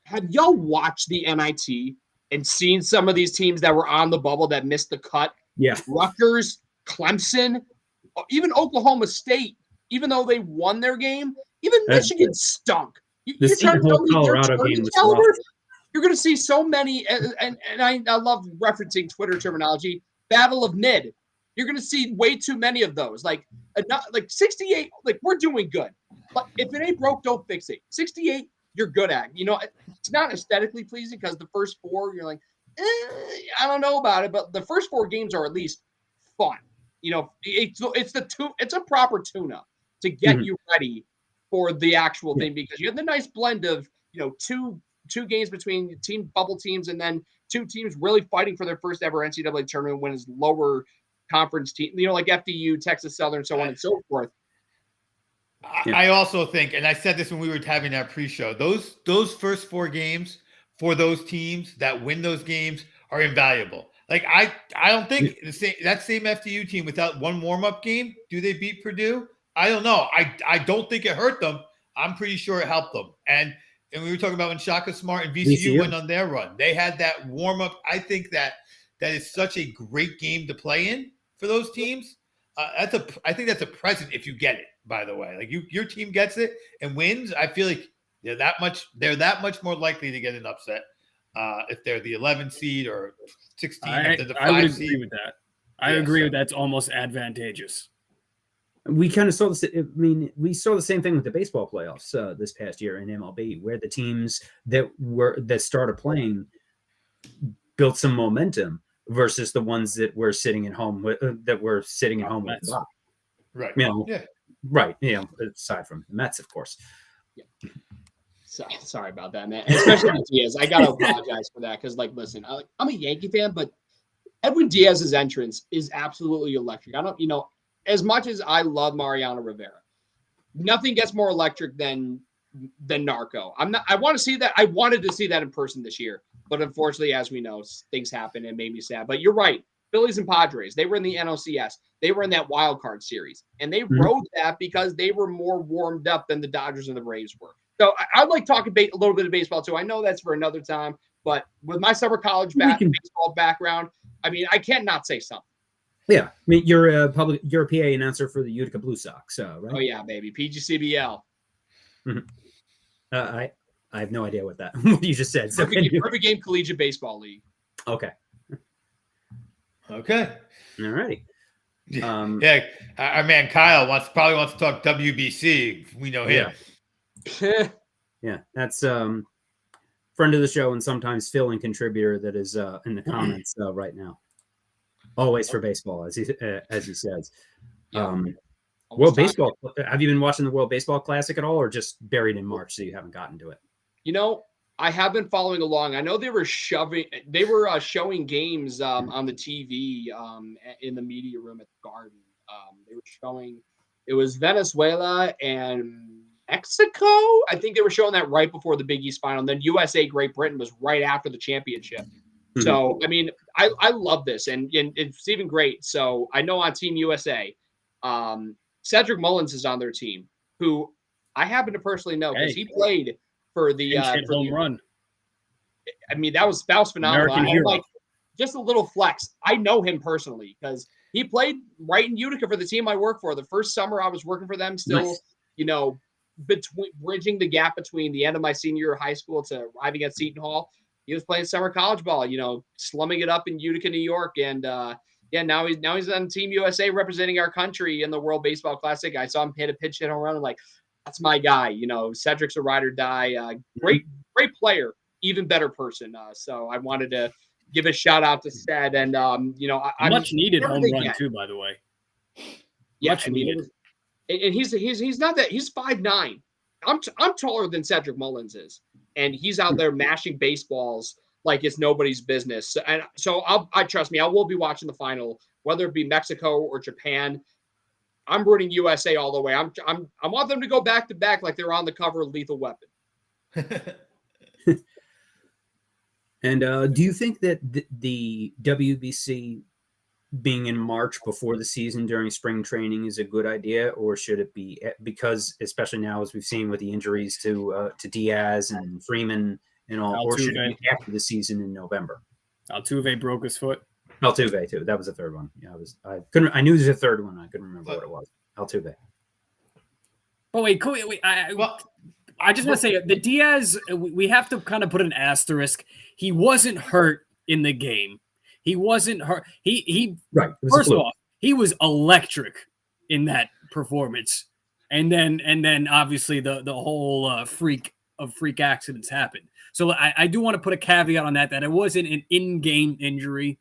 Have y'all watched the NIT and seen some of these teams that were on the bubble that missed the cut? Yeah. Rutgers, Clemson, even Oklahoma State, even though they won their game, even Michigan stunk. You're trying to tell me Colorado game was rough. You're going to see so many, and I love referencing Twitter terminology, battle of mid. You're going to see way too many of those. Like 68, like we're doing good. But if it ain't broke, don't fix it. 68, you're good at. It's not aesthetically pleasing because the first four, you're like, I don't know about it. But the first four games are at least fun. It's a proper tune-up to get you ready for the actual thing, because you have the nice blend of, two games between bubble teams and then two teams really fighting for their first ever NCAA tournament win as lower conference team, like FDU, Texas Southern, so on and so forth. I also think, and I said this when we were having our pre-show, those first four games for those teams that win those games are invaluable. Like I don't think that same FDU team without one warm-up game, do they beat Purdue? I don't know. I don't think it hurt them. I'm pretty sure it helped them. And we were talking about when Shaka Smart and VCU went on their run. They had that warm-up. I think that is such a great game to play in for those teams. I think that's a present if you get it, by the way. Like your team gets it and wins, I feel like they're that much more likely to get an upset if they're the 11 seed or 16 if they're the 5 I would seed. agree with that. I agree with that's almost advantageous. We kind of saw this. I mean, we saw the same thing with the baseball playoffs this past year in MLB, where the teams that started playing built some momentum versus the ones that were sitting at home with with right. Right. Aside from the Mets, of course. Yeah. Sorry about that, man. Especially with Diaz. I gotta apologize for that because, listen, I'm a Yankee fan, but Edwin Diaz's entrance is absolutely electric. I don't, as much as I love Mariano Rivera, nothing gets more electric than Narco. I want to see that. I wanted to see that in person this year, but unfortunately, as we know, things happen and made me sad. But you're right. Phillies and Padres, they were in the NLCS. They were in that wild card series, and they rode that because they were more warmed up than the Dodgers and the Braves were. So I'd like talking a little bit of baseball too. I know that's for another time, but with my summer college baseball background, I mean, I can't not say something. Yeah, I mean, you're a PA announcer for the Utica Blue Sox, right? Oh yeah, baby, PGCBL. Mm-hmm. I have no idea what you just said. So perfect game collegiate baseball league. Okay. All righty. Our man Kyle probably wants to talk WBC. We know him. Yeah, that's friend of the show and sometimes fill-in contributor that is in the comments right now. Always for baseball, as he says. World Baseball. Have you been watching the World Baseball Classic at all, or just buried in March, so you haven't gotten to it? I have been following along. I know they were showing games on the TV in the media room at the Garden. They were showing. It was Venezuela and Mexico. I think they were showing that right before the Big East final. And then USA Great Britain was right after the championship. Mm-hmm. So, I mean, I love this, and it's even great. So I know on Team USA, Cedric Mullins is on their team, who I happen to personally know because he played for the home run. I mean, that was phenomenal. Just a little flex. I know him personally because he played right in Utica for the team I work for. The first summer I was working for them, still, between bridging the gap between the end of my senior year of high school to arriving at Seton Hall. He was playing summer college ball, slumming it up in Utica, New York. And now he's on Team USA representing our country in the World Baseball Classic. I saw him hit a pitch hit home run. I'm like, that's my guy. Cedric's a ride or die. Great player, even better person. So I wanted to give a shout out to Ced. And, much needed home run too, by the way. Yeah, much needed. And he's not that. He's 5'9". I'm taller than Cedric Mullins is. and he's out there mashing baseballs like it's nobody's business. And so I trust me, I will be watching the final, whether it be Mexico or Japan. I'm rooting USA all the way. I want them to go back to back like they're on the cover of Lethal Weapon. And do you think that the WBC being in March before the season during spring training is a good idea, or should it be, because especially now as we've seen with the injuries to Diaz and Freeman and all, or should it be after the season in November? Altuve broke his foot. Altuve too. That was the third one. Yeah, I knew there was a third one. I couldn't remember what it was. Altuve. But wait, I just want to say the Diaz, we have to kind of put an asterisk. He wasn't hurt in the game. He wasn't hurt. He right. First off, he was electric in that performance, and then obviously the whole freak accidents happened. So I do want to put a caveat on that it wasn't an in-game injury,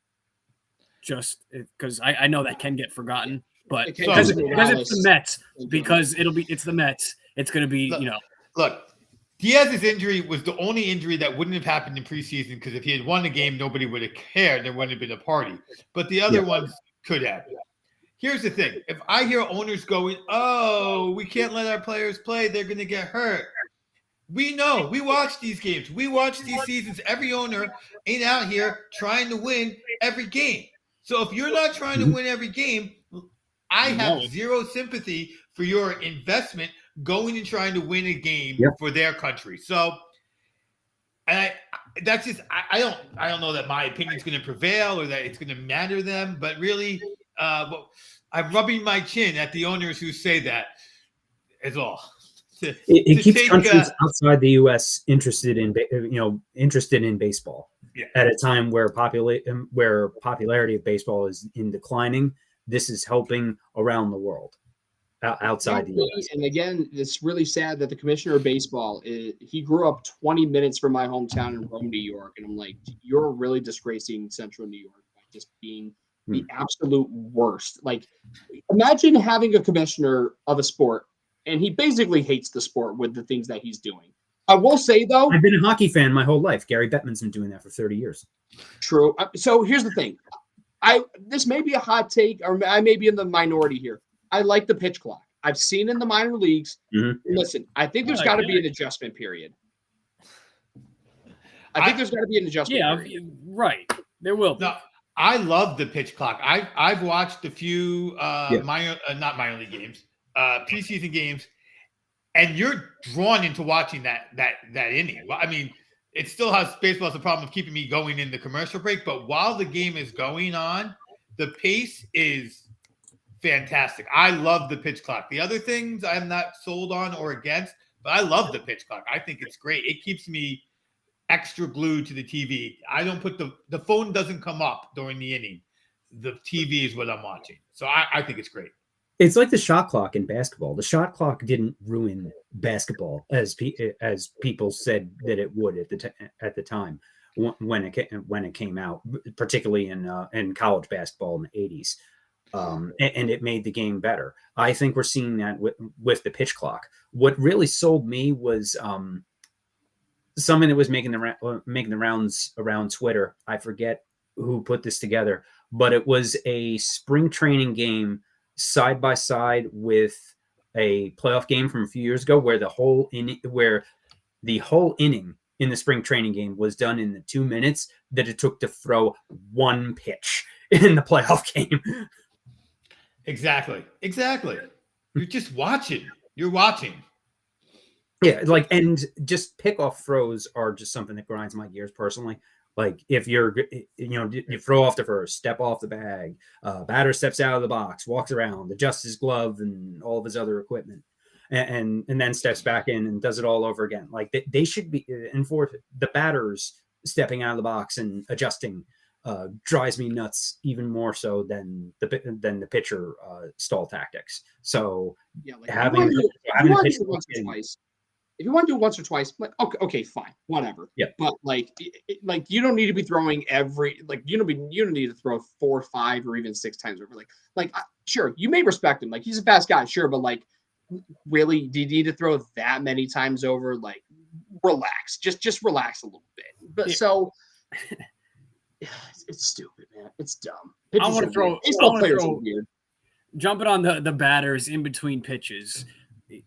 just because I know that can get forgotten, but because it's the Mets, because it's the Mets, it's going to be Look, Diaz's injury was the only injury that wouldn't have happened in preseason, because if he had won the game, nobody would have cared. There wouldn't have been a party. But the other ones could have. Here's the thing. If I hear owners going, oh, we can't let our players play, they're going to get hurt. We know. We watch these games. We watch these seasons. Every owner ain't out here trying to win every game. So if you're not trying to win every game, I have zero sympathy for your investment going and trying to win a game for their country. So, and I don't know that my opinion is going to prevail or that it's going to matter to them, but really, I'm rubbing my chin at the owners who say that is all. It keeps countries outside the U.S. interested in baseball at a time where popularity of baseball is in declining. This is helping around the world. Outside the US. And again, it's really sad that the commissioner of baseball, he grew up 20 minutes from my hometown in Rome, New York. And I'm like, you're really disgracing Central New York by just being the absolute worst. Like, imagine having a commissioner of a sport, and he basically hates the sport with the things that he's doing. I will say, though, I've been a hockey fan my whole life. Gary Bettman's been doing that for 30 years. True. So here's the thing. This may be a hot take, or I may be in the minority here. I like the pitch clock. I've seen in the minor leagues. Listen, I think there's got to be an adjustment period. I think there's got to be an adjustment period. Right. There will be. No, I love the pitch clock. I've watched a few not minor league games, preseason games, and you're drawn into watching that inning. Well, I mean, it still has baseball has a problem of keeping me going in the commercial break, but while the game is going on, the pace is fantastic. I love the pitch clock. The other things I'm not sold on or against, but I love the pitch clock. I think it's great. It keeps me extra glued to the TV. I don't put the phone doesn't come up during the inning. The TV is what I'm watching. So I think it's great. It's like the shot clock in basketball. The shot clock didn't ruin basketball as people said that it would at the time when it came out, particularly in college basketball in the 80s. And it made the game better. I think we're seeing that with the pitch clock. What really sold me was something that was making the rounds around Twitter. I forget who put this together, but it was a spring training game side by side with a playoff game from a few years ago, where the whole inning in the spring training game was done in the 2 minutes that it took to throw one pitch in the playoff game. Exactly. You're just watching. You're watching. Yeah, and just pickoff throws are just something that grinds my gears personally. Like if you throw off the first, step off the bag, batter steps out of the box, walks around, adjusts his glove and all of his other equipment, and then steps back in and does it all over again. Like they should be, and for the batters stepping out of the box and adjusting drives me nuts even more so than the pitcher stall tactics. So having if you want to do it once or twice, like okay, fine, whatever. Yeah. But like you don't need to be throwing you don't need to throw 4, 5, or even 6 times over. Like sure, you may respect him, like he's a fast guy, sure, but like really, do you need to throw that many times over? Like relax. Just relax a little bit. But so it's stupid, man. It's dumb. I want to throw. Baseball players are weird. Jumping on the batters in between pitches,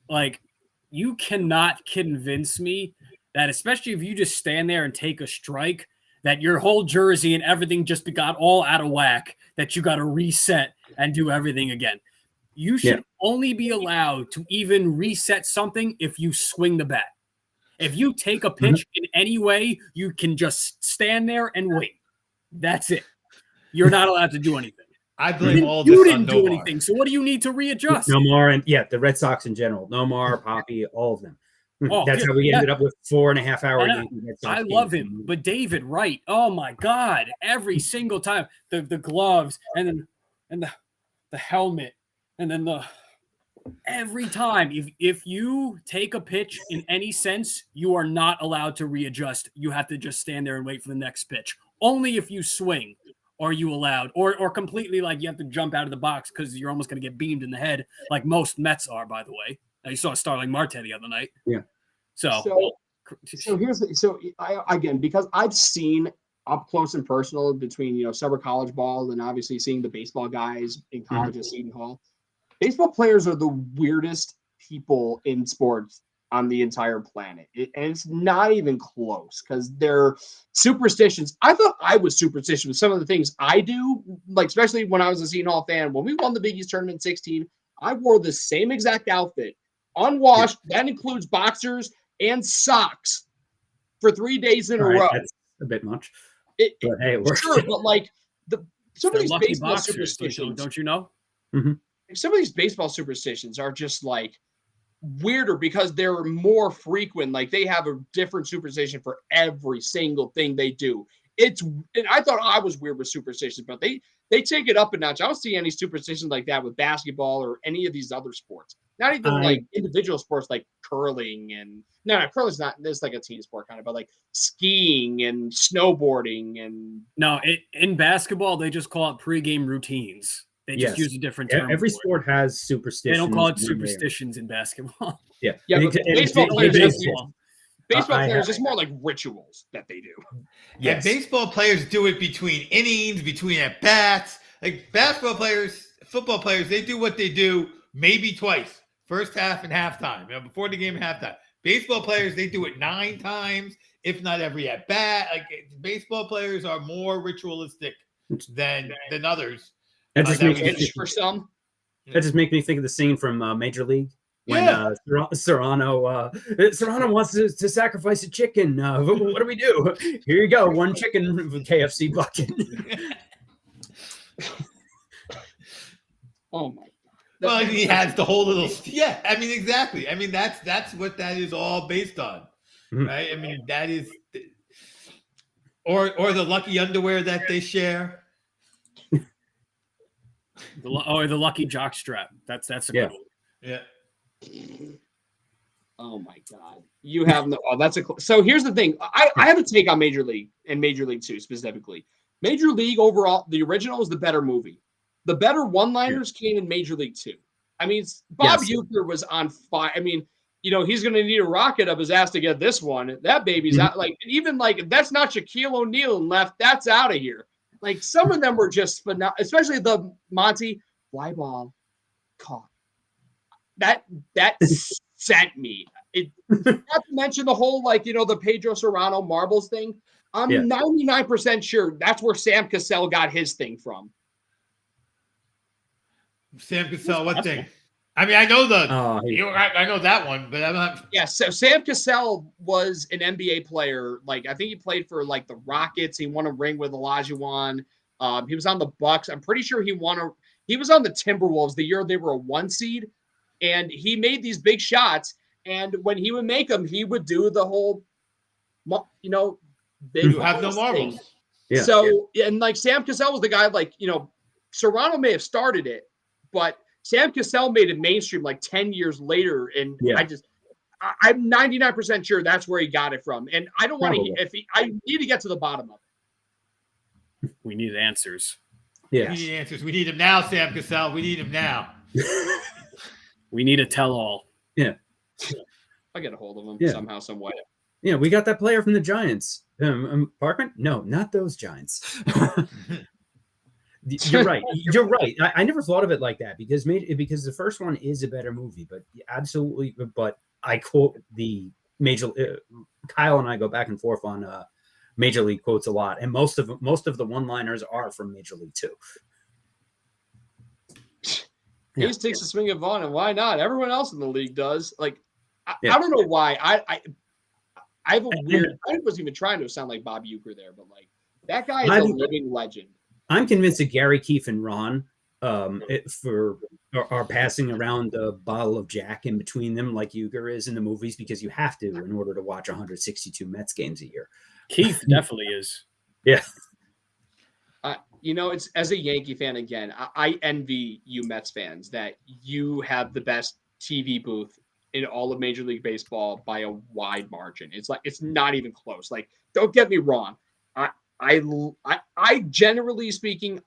like you cannot convince me that, especially if you just stand there and take a strike, that your whole jersey and everything just got all out of whack, that you got to reset and do everything again. You should only be allowed to even reset something if you swing the bat. If you take a pitch in any way, you can just stand there and wait. That's it. You're not allowed to do anything. I blame all this You on didn't do Nomar. anything, so what do you need to readjust? Nomar and the Red Sox in general. Nomar, Poppy, all of them. That's how we ended up with 4.5 hour games. I love him, but David Wright. Oh my God! Every single time, the gloves and the helmet, and then every time. If you take a pitch in any sense, you are not allowed to readjust. You have to just stand there and wait for the next pitch. Only if you swing are you allowed, or completely like you have to jump out of the box because you're almost going to get beamed in the head, like most Mets are, by the way. You saw Starling Marte the other night. Yeah. So again, because I've seen up close and personal between summer college ball and obviously seeing the baseball guys in college at Seton Hall. Baseball players are the weirdest people in sports on the entire planet. And it's not even close because they're superstitions. I thought I was superstitious with some of the things I do, like especially when I was a Seton Hall fan. When we won the Big East tournament in 2016, I wore the same exact outfit, unwashed. That includes boxers and socks for 3 days in a row. That's a bit much. But like some of these baseball superstitions, don't you know? Some of these baseball superstitions are just like weirder because they're more frequent. Like they have a different superstition for every single thing they do. And I thought I was weird with superstitions, but they take it up a notch. I don't see any superstitions like that with basketball or any of these other sports. Not even like individual sports like curling and curling's not. It's like a team sport kind of, but like skiing and snowboarding and in basketball they just call it pregame routines. They just use a different term. Every sport has superstitions. They don't call it superstitions in basketball. Yeah, but baseball players, it's more like rituals that they do. Yeah, baseball players do it between innings, between at bats. Like basketball players, football players, they do what they do maybe twice, first half and halftime, before the game and halftime. Baseball players, they do it 9 times, if not every at bat. Like baseball players are more ritualistic than others. That just makes me for some. That just makes me think of the scene from Major League when Serrano wants to sacrifice a chicken. What do we do? Here you go, 1 chicken with KFC bucket. Oh my God! Well, he has the whole little. Yeah, I mean exactly. I mean that's what that is all based on, right? I mean that is, or the lucky underwear that they share. The lucky jock strap. That's a good one. Yeah. Oh my God. You have no. Oh, that's a. So here's the thing. I have a take on Major League and Major League 2 specifically. Major League overall, the original is the better movie. The better one-liners came in Major League 2. I mean, Bob Uecker was on fire. I mean, he's going to need a rocket up his ass to get this one. That baby's out. Like even like if that's not Shaquille O'Neal and left, that's out of here. Like some of them were just phenomenal, especially the Monty fly ball caught. That sent me. Not to mention the whole the Pedro Serrano marbles thing. I'm 99% sure that's where Sam Cassell got his thing from. Sam Cassell, what thing? I mean, I know I know that one, but I'm not. Yeah, so Sam Cassell was an NBA player. Like I think he played for like the Rockets. He won a ring with Olajuwon. He was on the Bucks. I'm pretty sure he was on the Timberwolves the year they were a 1 seed, and he made these big shots. And when he would make them, he would do the whole, big. You have no marbles. Yeah. So and like Sam Cassell was the guy. Like Serrano may have started it, but Sam Cassell made it mainstream like 10 years later. And I'm 99% sure that's where he got it from. And I don't want to, I need to get to the bottom of it. We need answers. Yeah. We need answers. We need him now, Sam Cassell. We need him now. We need a tell-all. Yeah. I'll get a hold of him somehow, some way. We got that player from the Giants. Parkman? No, not those Giants. You're right. You're right. I never thought of it like that because the first one is a better movie, but absolutely. But I quote the major. Kyle and I go back and forth on Major League quotes a lot, and most of the one-liners are from Major League too. Hayes takes a swing at Vaughn, and why not? Everyone else in the league does. Like, I don't know why. I have a weird. I wasn't even trying to sound like Bob Uecker there, but like that guy is a living legend. I'm convinced that Gary, Keefe, and Ron are passing around a bottle of Jack in between them, like Uecker is in the movies, because you have to in order to watch 162 Mets games a year. Keith definitely is. Yeah. It's as a Yankee fan again. I envy you Mets fans that you have the best TV booth in all of Major League Baseball by a wide margin. It's like it's not even close. Like, don't get me wrong. I generally speaking,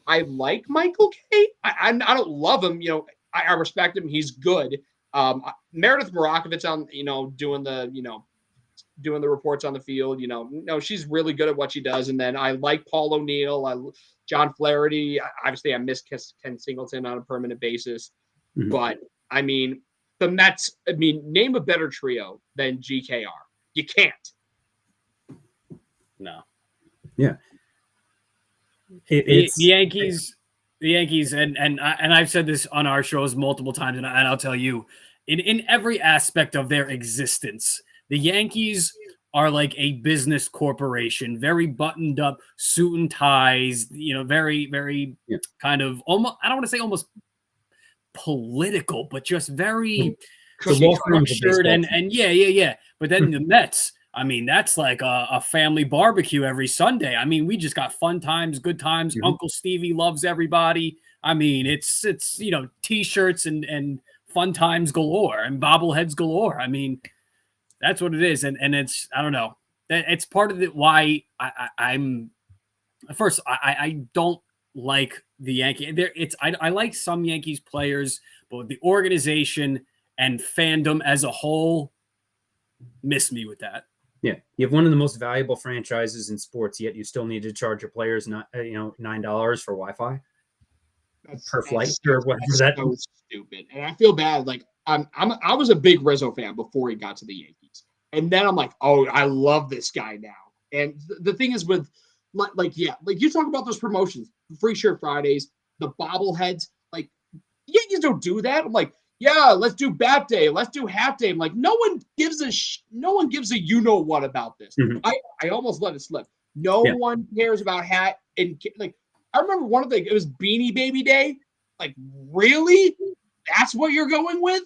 I like Michael Kay. I don't love him. I respect him. He's good. Meredith Morakovitz on doing the reports on the field. She's really good at what she does. And then I like Paul O'Neill. John Flaherty. Obviously, I miss Ken Singleton on a permanent basis. Mm-hmm. But I mean, the Mets. I mean, name a better trio than GKR. You can't. No. Yeah. The Yankees, and I've said this on our shows multiple times, and I'll tell you, in every aspect of their existence, the Yankees are like a business corporation, very buttoned up, suit and ties, very, very kind of almost, I don't want to say almost political, but just very structured and yeah. But then the Mets, I mean, that's like a family barbecue every Sunday. I mean, we just got fun times, good times. Mm-hmm. Uncle Stevie loves everybody. I mean, it's T-shirts and fun times galore and bobbleheads galore. I mean, that's what it is. And it's, I don't know. It's part of why I'm first. I don't like the Yankee. I like some Yankees players, but the organization and fandom as a whole miss me with that. Yeah, you have one of the most valuable franchises in sports, yet you still need to charge your players $9 for Wi-Fi per flight or whatever. That's so stupid, and I feel bad. Like I was a big Rizzo fan before he got to the Yankees, and then I'm like, oh, I love this guy now. And the thing is with like you talk about those promotions, Free Shirt Fridays, the bobbleheads. Like Yankees don't do that. I'm like, yeah, let's do bat day. Let's do hat day. I'm like, no one gives a what about this. Mm-hmm. I almost let it slip. No one cares about hat. And like, I remember one of it was Beanie Baby Day. Like, really? That's what you're going with?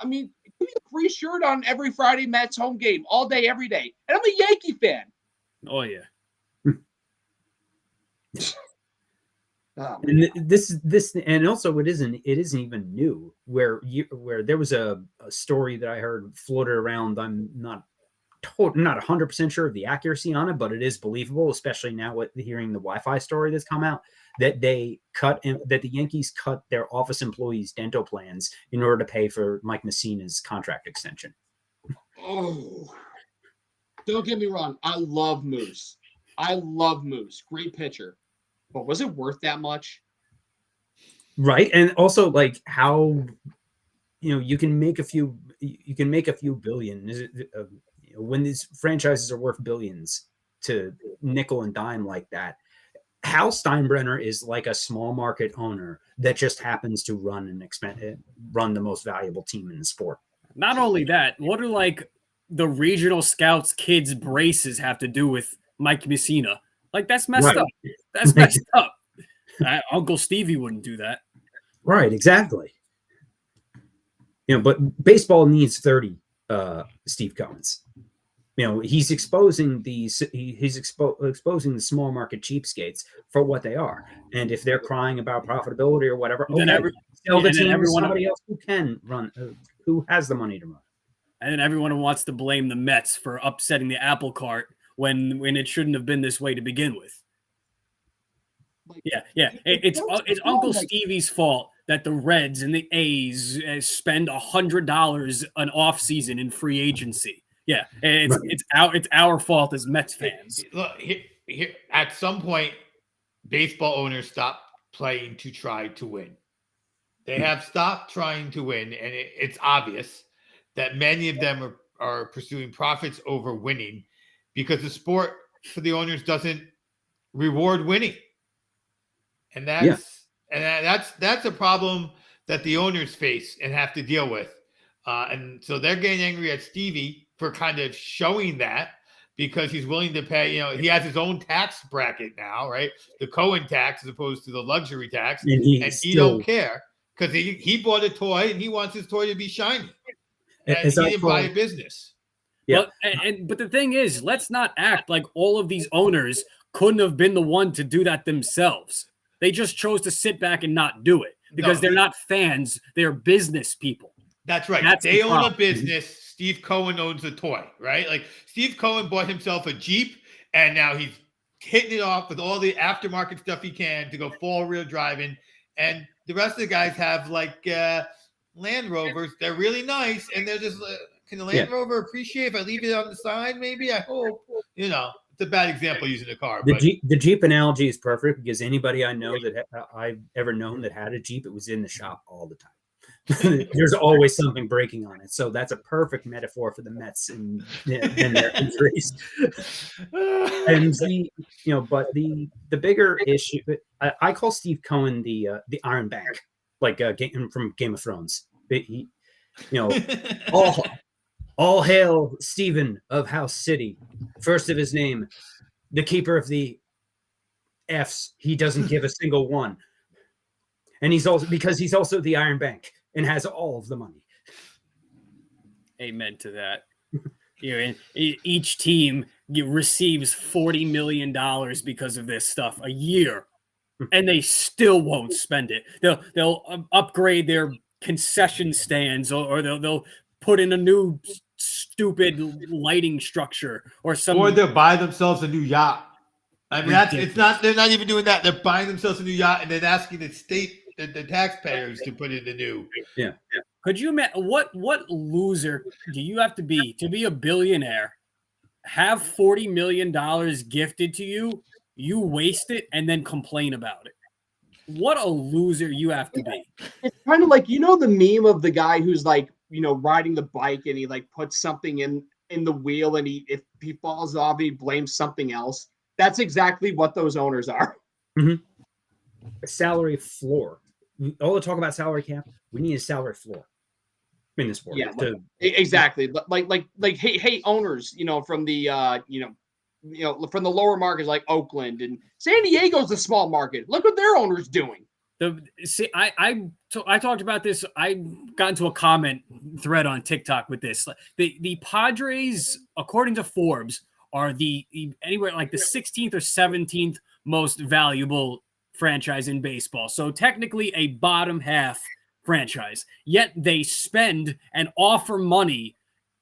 I mean, give me a free shirt on every Friday Mets home game all day, every day. And I'm a Yankee fan. Oh, yeah. And this and also it isn't even new where there was a story that I heard floated around. I'm not 100% sure of the accuracy on it, but it is believable, especially now with hearing the Wi-Fi story that's come out, that the Yankees cut their office employees' dental plans in order to pay for Mike Messina's contract extension. Oh, don't get me wrong. I love Moose. Great pitcher. But was it worth that much? Right. And also like how, you can make a few billion when these franchises are worth billions to nickel and dime like that. Hal Steinbrenner is like a small market owner that just happens to run the most valuable team in the sport. Not only that, what do like the regional scouts kids braces have to do with Mike Messina? Like, that's messed up. That's messed up. Uncle Stevie wouldn't do that. Right, exactly. But baseball needs 30 Steve Cohens. He's exposing exposing the small market cheapskates for what they are. And if they're crying about profitability or whatever, sell the team to somebody else who can run, who has the money to run. And then everyone wants to blame the Mets for upsetting the apple cart when it shouldn't have been this way to begin with. Yeah. It's Uncle Stevie's fault that the Reds and the A's spend $100 an off season in free agency Yeah, it's our fault as Mets fans. Look, here, at some point, baseball owners stop playing to try to win. They have stopped trying to win, and it's obvious that many of them are pursuing profits over winning because the sport for the owners doesn't reward winning. And that's a problem that the owners face and have to deal with. And so they're getting angry at Stevie for kind of showing that because he's willing to pay, he has his own tax bracket now, right? The Cohen tax as opposed to the luxury tax. And he don't care because he bought a toy and he wants his toy to be shiny. And he didn't buy a business. Yeah. But the thing is, let's not act like all of these owners couldn't have been the one to do that themselves. They just chose to sit back and not do it because they're not fans. They're business people. That's right. They own a business. Steve Cohen owns a toy, right? Like Steve Cohen bought himself a Jeep and now he's hitting it off with all the aftermarket stuff he can to go four-wheel driving. And the rest of the guys have like Land Rovers. They're really nice. And they're just, can the Land Rover appreciate if I leave it on the side? Maybe, I hope, It's a bad example using a car. The Jeep analogy is perfect because anybody I know that I've ever known that had a Jeep, it was in the shop all the time. There's always something breaking on it. So that's a perfect metaphor for the Mets and their injuries. And but the bigger issue, I call Steve Cohen the Iron Bank, like from Game of Thrones. He, all hail Stephen of House City, first of his name, the keeper of the F's. He doesn't give a single one. And he's also the Iron Bank and has all of the money. Amen to that. Each team receives $40 million because of this stuff a year, and they still won't spend it. They'll upgrade their concession stands, or they'll put in a new stupid lighting structure or something. Or they'll buy themselves a new yacht. I mean, they're not even doing that. They're buying themselves a new yacht and then asking the taxpayers to put in the new. Yeah. Could you imagine what loser do you have to be a billionaire? Have $40 million gifted to you, you waste it, and then complain about it. What a loser you have to be. It's kind of like, the meme of the guy who's like, riding the bike and he like puts something in the wheel and if he falls off, he blames something else. That's exactly what those owners are. Mm-hmm. A salary floor. All the talk about salary cap, we need a salary floor in this sport. Yeah, exactly. Like, hey, owners, from the from the lower markets like Oakland and San Diego's a small market. Look what their owners doing. I talked about this. I got into a comment thread on TikTok with this. The Padres, according to Forbes, are anywhere like the 16th or 17th most valuable franchise in baseball. So technically a bottom half franchise. Yet they spend and offer money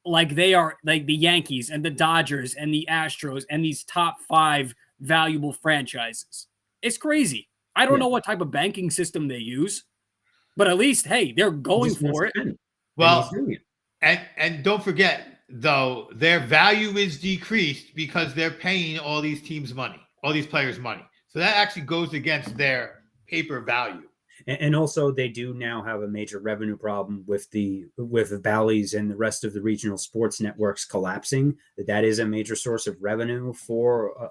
like they are like the Yankees and the Dodgers and the Astros and these top 5 valuable franchises. It's crazy. I don't know what type of banking system they use, but at least, hey, they're going for it. Well, and don't forget, though, their value is decreased because they're paying all these teams money, all these players money. So that actually goes against their paper value. And also, they do now have a major revenue problem with the Bally's and the rest of the regional sports networks collapsing. That is a major source of revenue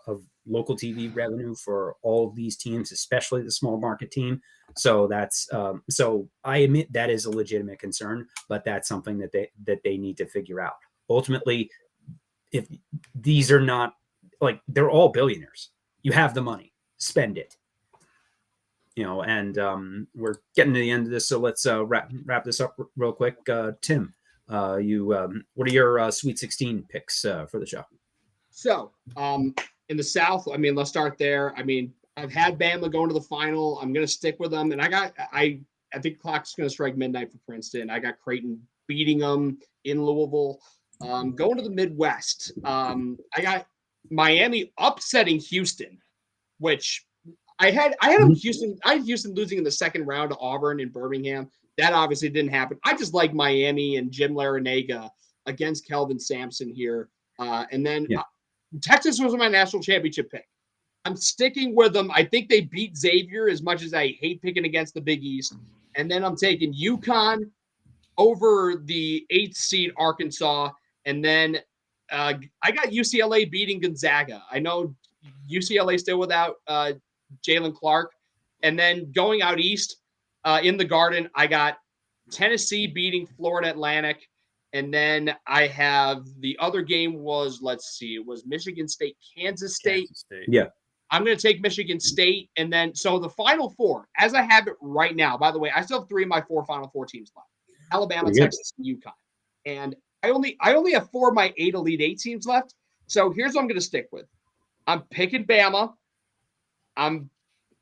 of local TV revenue for all of these teams, especially the small market team. So that's so I admit that is a legitimate concern, but that's something that they need to figure out. Ultimately, if these are not like they're all billionaires, you have the money, spend it. And we're getting to the end of this, so let's wrap this up real quick. Tim, what are your Sweet 16 picks for the show? So, in the South, let's start there. I've had Bama going to the final. I'm going to stick with them, and I think the clock's going to strike midnight for Princeton. I got Creighton beating them in Louisville. Going to the Midwest, I got Miami upsetting Houston, which. I had Houston. I had Houston losing in the second round to Auburn in Birmingham. That obviously didn't happen. I just like Miami and Jim Larinaga against Kelvin Sampson here. And then Yeah. Texas was my national championship pick. I'm sticking with them. I think they beat Xavier as much as I hate picking against the Big East. And then I'm taking UConn over the 8th seed Arkansas. And then I got UCLA beating Gonzaga. I know UCLA still without Jalen Clark. And then going out east in the Garden, I got Tennessee beating Florida Atlantic. And then I have the other game was, it was Michigan State, Kansas State. Yeah. I'm going to take Michigan State. And then, so the Final Four, as I have it right now, by the way, I still have 3 of my 4 Final Four teams left. Alabama, Texas, and UConn. And I only have 4 of my 8 Elite 8 teams left. So here's what I'm going to stick with. I'm picking Bama. I'm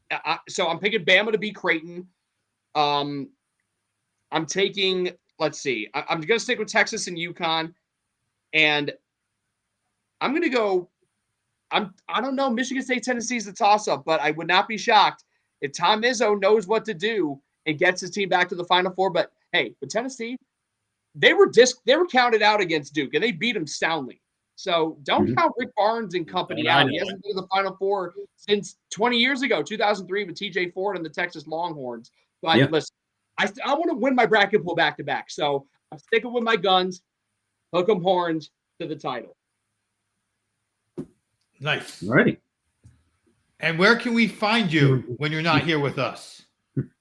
picking Bama to beat Creighton. I'm taking, I'm going to stick with Texas and UConn. And I'm going to go, I don't know, Michigan State, Tennessee's a toss-up, but I would not be shocked if Tom Izzo knows what to do and gets his team back to the Final Four. But hey, with Tennessee, they were counted out against Duke, and they beat them soundly. So don't count Rick Barnes and company out. He hasn't been to the Final Four since 20 years ago, 2003, with TJ Ford and the Texas Longhorns. But listen, I want to win my bracket pool back-to-back. So I'm sticking with my guns, hook 'em horns to the title. Nice. Alrighty. And where can we find you when you're not here with us?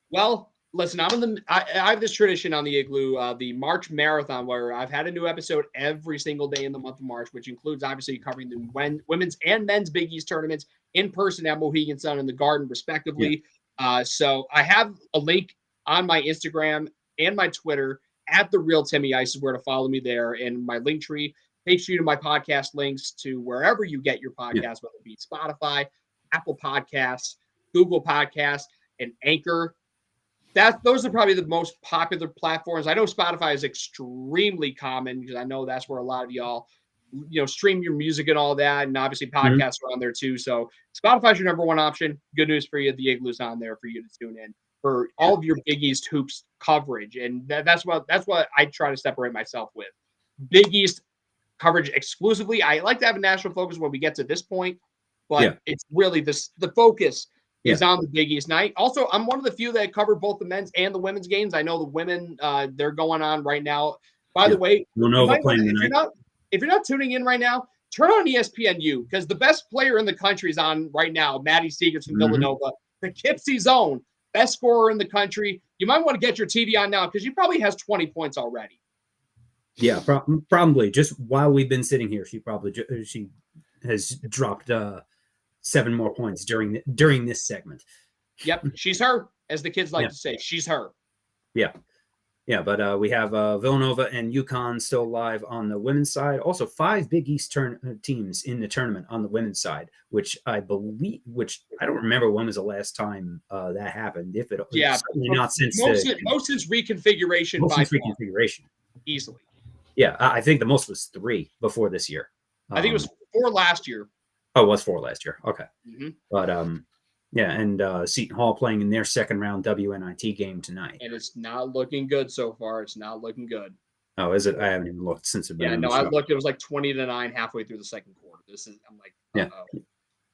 Well, listen, I have this tradition on the Igloo, the March Marathon, where I've had a new episode every single day in the month of March, which includes obviously covering the women's and men's Big East tournaments in person at Mohegan Sun and the Garden, respectively. Yeah. So I have a link on my Instagram and my Twitter at the Real Timmy Ice is where to follow me there, and my link tree takes you to my podcast links to wherever you get your podcast, whether it be Spotify, Apple Podcasts, Google Podcasts, and Anchor. Those are probably the most popular platforms. I know Spotify is extremely common because I know that's where a lot of y'all, stream your music and all that. And obviously podcasts are on there too. So Spotify's your number one option. Good news for you. The Igloo's on there for you to tune in for all of your Big East hoops coverage. And that's what I try to separate myself with. Big East coverage exclusively. I like to have a national focus when we get to this point, but it's really the focus is on the Big East night. Also, I'm one of the few that cover both the men's and the women's games. I know the women, they're going on right now. By the way, if you're not tuning in right now, turn on ESPNU because the best player in the country is on right now, Maddie Seegers from Villanova, the Kipsy Zone, best scorer in the country. You might want to get your TV on now because he probably has 20 points already. Yeah, probably. Just while we've been sitting here, she has dropped 7 more points during this segment. Yep, she's her, as the kids like to say. She's her. Yeah. But we have Villanova and UConn still live on the women's side. Also, 5 Big East teams in the tournament on the women's side, which I don't remember when was the last time that happened. If it, not since most since reconfiguration. Reconfiguration, easily. Yeah, I think the most was 3 before this year. I think it was 4 last year. Oh, it was 4 last year. Okay. But and Seton Hall playing in their second round WNIT game tonight. And it's not looking good so far. It's not looking good. Oh, is it? I haven't even looked since it's been. Yeah, no, I looked. It was like 20-9 halfway through the second quarter. I'm like, yeah.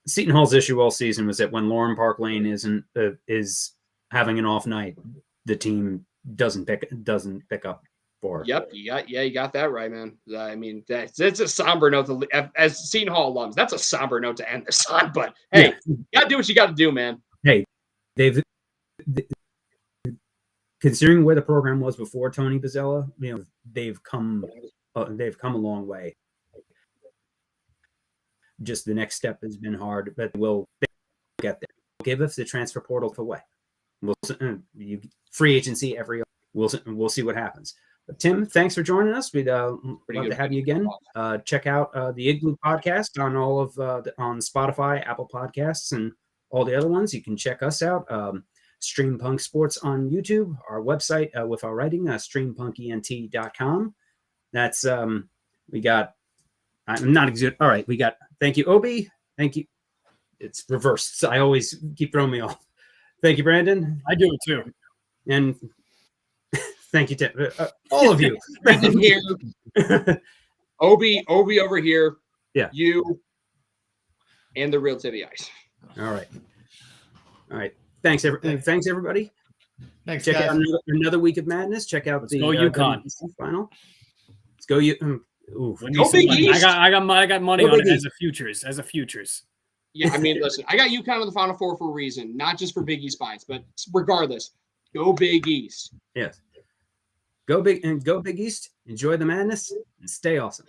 Seton Hall's issue all season was that when Lauren Park Lane is having an off night, the team doesn't pick up. Yep, you got that right, man. I mean, it's a somber note as Seton Hall alums. That's a somber note to end this on. But hey, you gotta do what you got to do, man. Hey, considering where the program was before Tony Bozzella, they've come a long way. Just the next step has been hard, but we'll get there. Give us the transfer portal away. Free agency we'll see what happens. Tim, thanks for joining us. We'd love to have you again. Check out the Igloo podcast on all of on Spotify, Apple Podcasts, and all the other ones. You can check us out. Stream Punk Sports on YouTube. Our website with our writing, streampunkent.com. That's we got. I'm not excited. All right, we got. Thank you, Obi. Thank you. It's reversed. So I always keep throwing me off. Thank you, Brandon. I do it too. And Thank you, Tim. All of you. Brendan here, Obi over here. Yeah. You and the real Timmy Ice. All right. Thanks, everybody. Thanks, Check guys. out another week of madness. Check out the go UConn. WBC final. Let's go. Ooh. Go Big East. I got money Go on Big it East. as a futures. Yeah, I mean, listen, I got UConn in the Final Four for a reason, not just for Big East bias, but regardless, go Big East. Yes. Go Big East. Enjoy the madness and stay awesome.